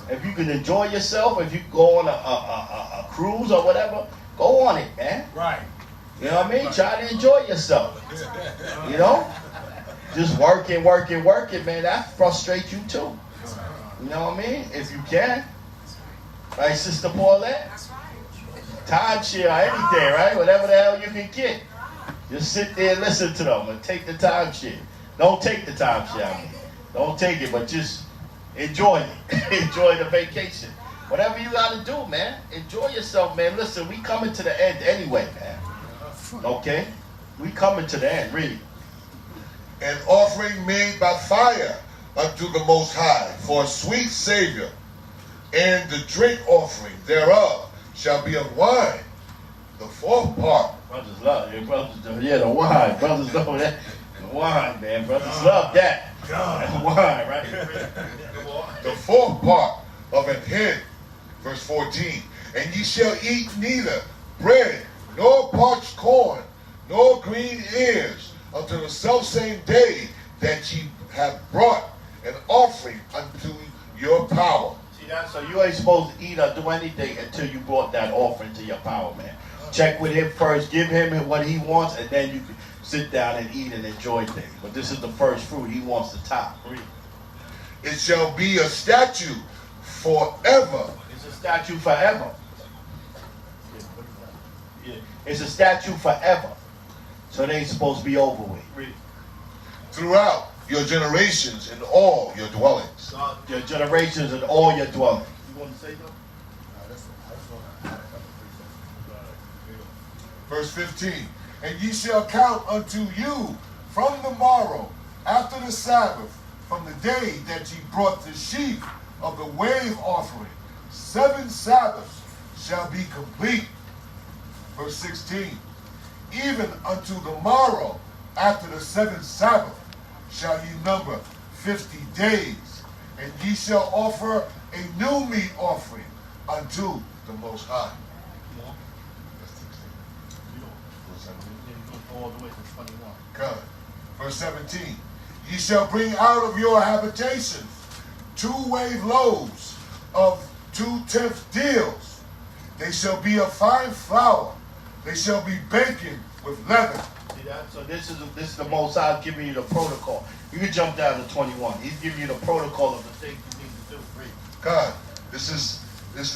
If you can enjoy yourself, if you go on a cruise or whatever, go on it, man. Right. You know what I mean? Try to enjoy yourself. You know? Just working, man. That frustrates you too. You know what I mean? If you can. Right, Sister Paulette? Timeshare, anything, right? Whatever the hell you can get. Just sit there and listen to them and take the timeshare. Don't take the timeshare. I mean. Don't take it, but just enjoy it. Enjoy the vacation. Whatever you got to do, man. Enjoy yourself, man. Listen, we coming to the end anyway, man. Okay? We coming to the end, really. An offering made by fire unto the Most High for a sweet Savior. And the drink offering thereof shall be of wine, the fourth part. Brothers love it. Yeah, the wine. Brothers love that. The wine, man. Brothers love that. The wine, right? The fourth part of an hin. Verse 14. And ye shall eat neither bread, nor parched corn, nor green ears, until the selfsame day that ye have brought an offering unto your power. See that? So you ain't supposed to eat or do anything until you brought that offering to your power, man. Check with him first, give him what he wants, and then you can sit down and eat and enjoy things. But this is the first fruit. He wants the top. It shall be a statute forever. It's a statute forever. Yeah. It's a statute forever. So it ain't supposed to be over with. Throughout your generations in all your dwellings. Your generations and all your dwellings. You want to say something? Verse 15. And ye shall count unto you from the morrow, after the Sabbath, from the day that ye brought the sheaf of the wave offering. 7 Sabbaths shall be complete. Verse 16. Even unto the morrow, after the 7th Sabbath, shall ye number 50 days, and ye shall offer a new meat offering unto the Most High. All the way to 21. Come. Verse 17. Ye shall bring out of your habitations 2 wave loaves of 2/10 deals. They shall be of fine flour. They shall be baking with leaven. See that? So this is the Most High giving you the protocol. You can jump down to 21. He's giving you the protocol of the things you need to do. Read. God, this is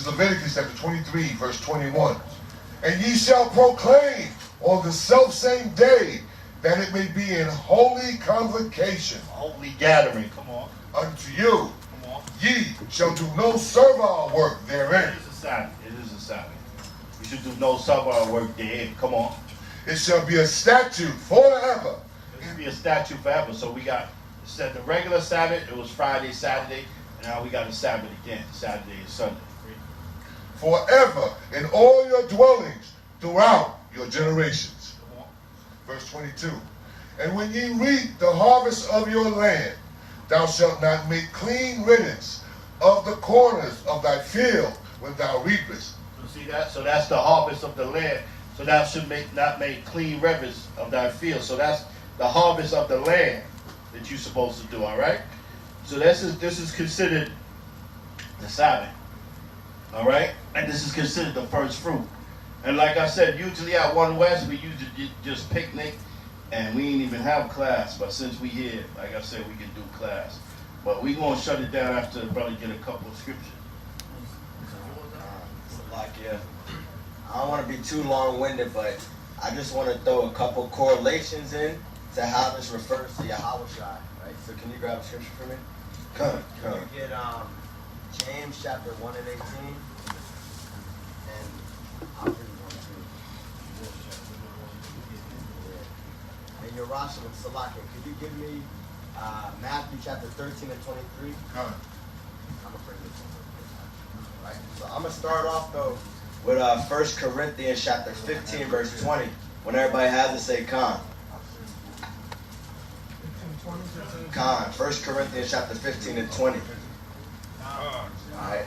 Leviticus chapter 23, verse 21. And ye shall proclaim on the selfsame day that it may be in holy convocation. Holy gathering. Come on. Unto you. Come on. Ye shall do no servile work therein. It is a Sabbath. It is a Sabbath. You should do no servile work therein. Come on. It shall be a statute forever. It should be a statute forever. So we got said the regular Sabbath. It was Friday, Saturday. And now we got a Sabbath again. Saturday and Sunday. Forever in all your dwellings throughout your generations. Verse 22. And when ye reap the harvest of your land, thou shalt not make clean riddance of the corners of thy field when thou reapest. You see that? So that's the harvest of the land. So thou should not make clean riddance of thy field. So that's the harvest of the land that you're supposed to do. All right. So this is considered the Sabbath. All right, and this is considered the first fruit. And like I said, usually at One West we usually just picnic, and we ain't even have class. But since we here, like I said, we can do class. But we gonna shut it down after the brother get a couple of scriptures. I don't want to be too long-winded, but I just want to throw a couple correlations in to how this refers to Yahweh. Right? So can you grab a scripture for me? Come. Can you get James chapter 1 and 18? And I'll read 1 too. And Yerash and Salakia, could you give me Matthew chapter 13 and 23? Come. I'm gonna bring this one. Right. So I'm gonna start off though with 1 Corinthians chapter 15 verse 20. When everybody has it, say Khan. Khan. 1 Corinthians chapter 15 and 20. Alright.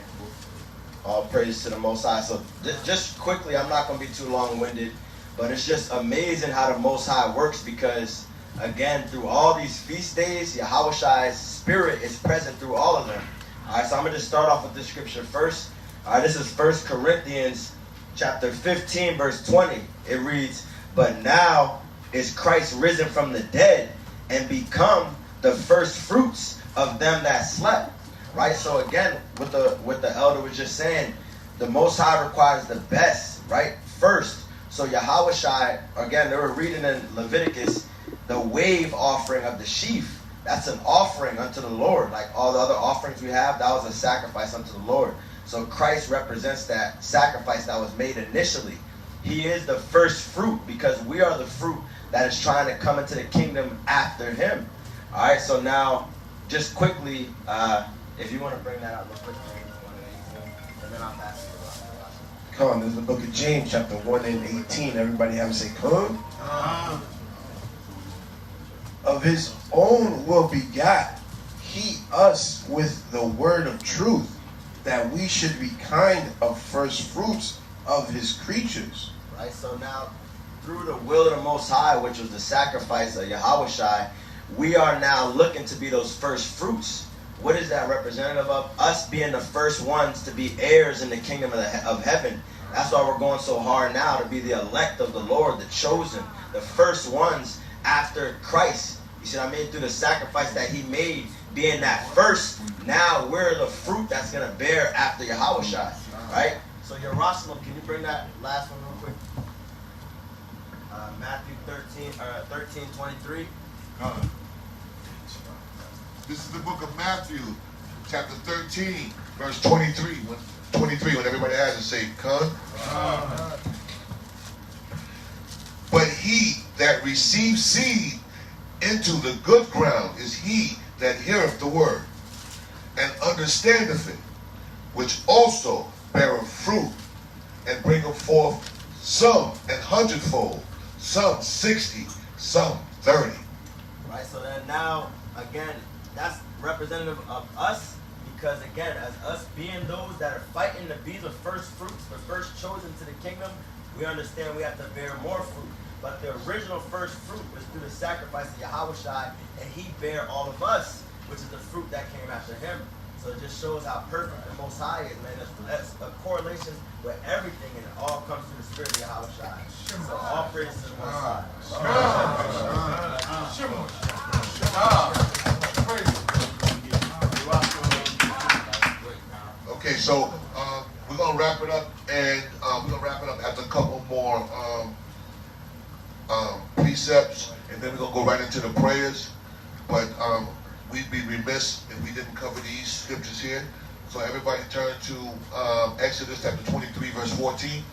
All praise to the Most High. So just quickly, I'm not going to be too long-winded, but it's just amazing how the Most High works because, again, through all these feast days, Yahweh's spirit is present through all of them. Alright, so I'm going to just start off with this scripture first. Alright, this is 1 Corinthians chapter 15, verse 20. It reads, "But now is Christ risen from the dead and become the first fruits of them that slept." Right, so again, what the elder was just saying, the Most High requires the best, right, first. So Yahweh Shai, again, they were reading in Leviticus, the wave offering of the sheaf. That's an offering unto the Lord. Like all the other offerings we have, that was a sacrifice unto the Lord. So Christ represents that sacrifice that was made initially. He is the first fruit because we are the fruit that is trying to come into the kingdom after him. All right, so now, just quickly, if you want to bring that out real quick, and then I'll pass it around. Come, this is the book of James, chapter 1 and 18. Everybody have to say, come. Of his own will begat he us with the word of truth, that we should be kind of first fruits of his creatures. Right, so now, through the will of the Most High, which was the sacrifice of Yahweh Shai, we are now looking to be those first fruits. What is that representative of? Us being the first ones to be heirs in the kingdom of heaven. That's why we're going so hard now to be the elect of the Lord, the chosen, the first ones after Christ. You see what I mean? Through the sacrifice that he made, being that first, now we're the fruit that's going to bear after Yahweh Shai. Right? So Yerash, can you bring that last one real quick? Matthew 13:23. This is the book of Matthew, chapter 13, verse 23. When everybody has it, say, "Come." But he that receives seed into the good ground is he that heareth the word, and understandeth it, which also beareth fruit, and bringeth forth some an hundredfold, some 60, some 30. Right, so then now, again, that's representative of us, because again, as us being those that are fighting to be the first fruits, the first chosen to the kingdom, we understand we have to bear more fruit. But the original first fruit was through the sacrifice of Yahushua, and he bare all of us, which is the fruit that came after him. So it just shows how perfect the Most High is, man. That's a correlation with everything, and it all comes through the spirit of Yahushua. So all praise to the Most High. Okay, so we're gonna wrap it up, and we're gonna wrap it up after a couple more precepts, and then we're gonna go right into the prayers. But we'd be remiss if we didn't cover these scriptures here. So everybody turn to Exodus chapter 23, verse 14.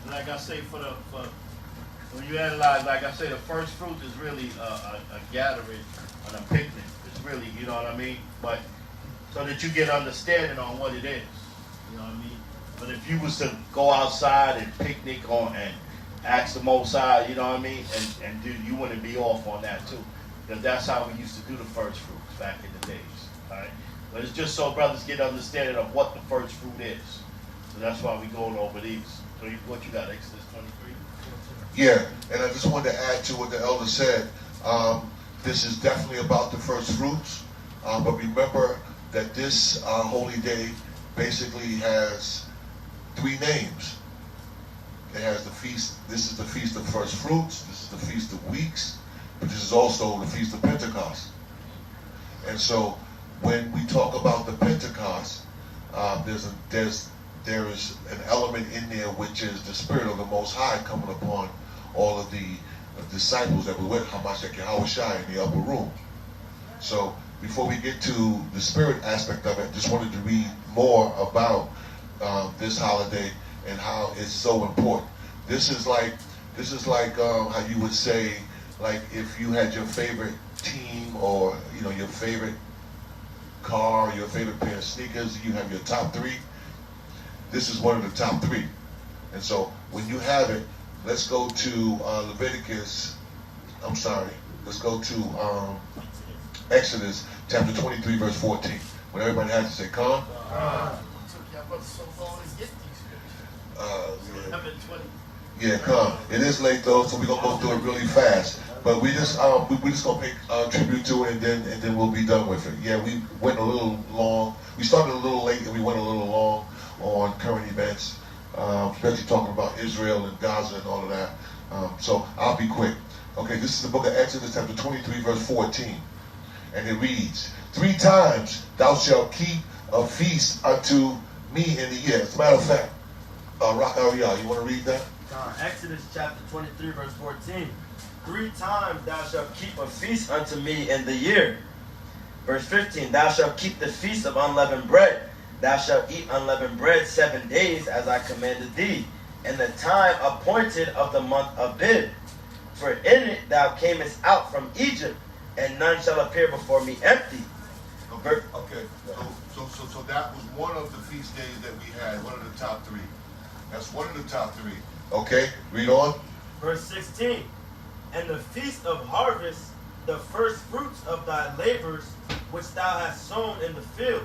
Like I say, when you analyze, like I say, the first fruit is really a gathering on a picnic. It's really, you know what I mean? But so that you get understanding on what it is, you know what I mean? But if you was to go outside and picnic on and ask the Most High, you know what I mean, and do, you wouldn't be off on that too, because that's how we used to do the first fruits back in the days. All right, but it's just so brothers get understanding of what the first fruit is. So that's why we going over these. So what you got, Exodus 23? Yeah, and I just wanted to add to what the elder said. This is definitely about the first fruits, but remember that this holy day basically has 3 names. It has the feast. This is the feast of first fruits. This is the feast of weeks, but this is also the feast of Pentecost. And so, when we talk about the Pentecost, there is an element in there which is the Spirit of the Most High coming upon all of the disciples that were with Hamashiach Yahushua in the upper room. So before we get to the spirit aspect of it, just wanted to read more about this holiday and how it's so important. This is like how you would say, like if you had your favorite team, or your favorite car, your favorite pair of sneakers, you have your top 3. This is one of the top 3. And so when you have it, let's go to let's go to Exodus chapter 23, verse 14. When everybody has to say, "Come." Yeah, come. It is late though, so we're gonna go through it really fast. But we just gonna pay tribute to it, and then we'll be done with it. Yeah, we went a little long. We started a little late, and we went a little long on current events, especially talking about Israel and Gaza and all of that. So I'll be quick. Okay, this is the book of Exodus, chapter 23, verse 14, and it reads, 3 times thou shalt keep a feast unto me in the year. As a matter of fact, Rock Ariel, you want to read that? Exodus chapter 23, verse 14. 3 times thou shalt keep a feast unto me in the year. Verse 15. Thou shalt keep the feast of unleavened bread. Thou shalt eat unleavened bread 7 days, as I commanded thee, in the time appointed of the month of Abib. For in it thou camest out from Egypt, and none shall appear before me empty. Okay. So that was one of the feast days that we had, one of the top 3. That's one of the top 3. Okay, read on. Verse 16. And the feast of harvest, the first fruits of thy labors, which thou hast sown in the field,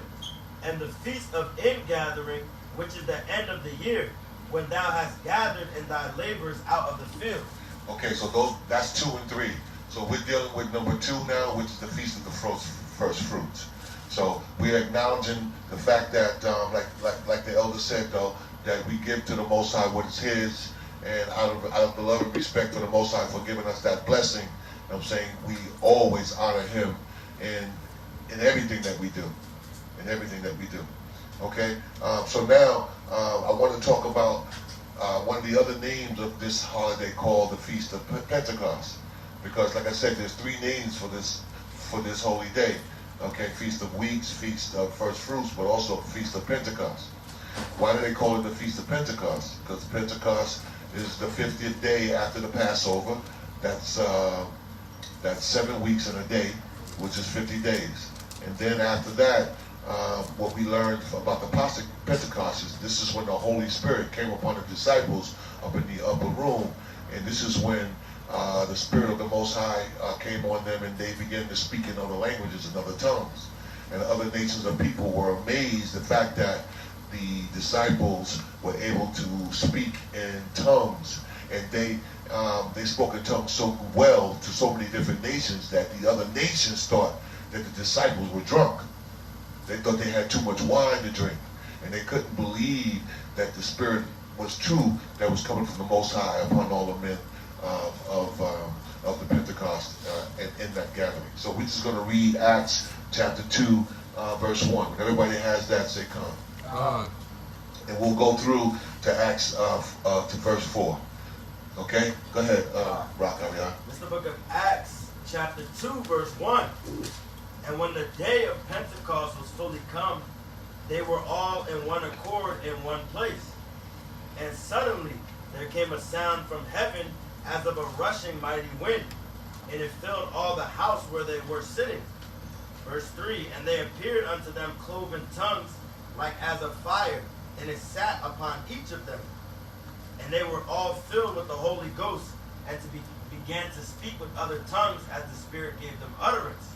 and the feast of ingathering, which is the end of the year, when thou hast gathered in thy labors out of the field. Okay, so that's 2 and 3. So we're dealing with number 2 now, which is the feast of the first fruits. So we're acknowledging the fact that, like the elder said though, that we give to the Most High what is His, and out of the love and respect for the Most High for giving us that blessing, I'm saying we always honor Him in everything that we do. In everything that we do. Okay? So now I want to talk about one of the other names of this holiday called the Feast of Pentecost, because like I said, there's 3 names for this holy day. Okay, Feast of Weeks, Feast of First Fruits, but also Feast of Pentecost. Why do they call it the Feast of Pentecost? Because Pentecost is the 50th day after the Passover. That's 7 weeks and a day, which is 50 days. And then after that, what we learned about the Pentecost is this is when the Holy Spirit came upon the disciples up in the upper room, and this is when the Spirit of the Most High came on them, and they began to speak in other languages and other tongues. And other nations of people were amazed the fact that the disciples were able to speak in tongues, and they spoke in tongues so well to so many different nations that the other nations thought that the disciples were drunk. They thought they had too much wine to drink, and they couldn't believe that the Spirit was true that was coming from the Most High upon all the men of the Pentecost in that gathering. So we're just going to read Acts chapter 2, verse 1. When everybody has that, say come. And we'll go through to Acts to verse 4. Okay? Go ahead, Rock Ariana. It's the book of Acts chapter 2, verse 1. And when the day of Pentecost was fully come, they were all in one accord in one place. And suddenly there came a sound from heaven as of a rushing mighty wind, and it filled all the house where they were sitting. Verse 3, and they appeared unto them cloven tongues like as of fire, and it sat upon each of them. And they were all filled with the Holy Ghost, and began to speak with other tongues as the Spirit gave them utterance.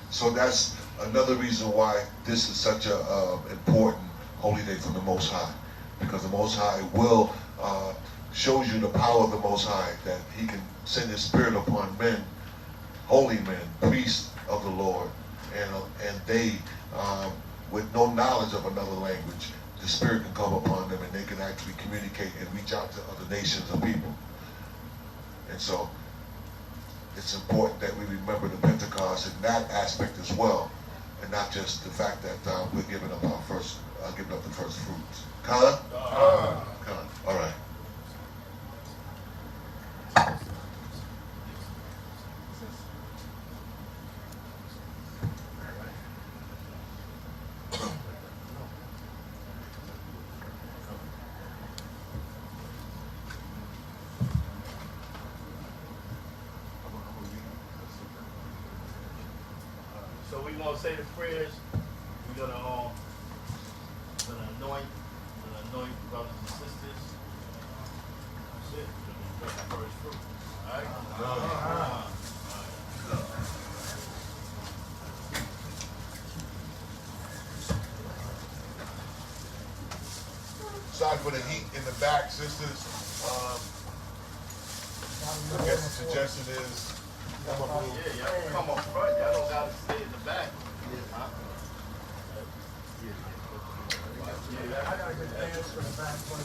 So that's another reason why this is such a important holy day from the Most High, because the Most High will shows you the power of the Most High, that He can send His Spirit upon men, holy men, priests of the Lord, and they with no knowledge of another language, the Spirit can come upon them and they can actually communicate and reach out to other nations of people. And so it's important that we remember the Pentecost in that aspect as well, and not just the fact that we're giving up the first fruits. Con? Con. All right. So we're going to say the prayers. We're going to anoint brothers and sisters. That's it. We're going to take the first fruit. All right? Sorry for the heat in the back, sisters. I guess the suggestion is Come up front. Y'all don't gotta stay in the back. Huh? I gotta get the hands for the back one.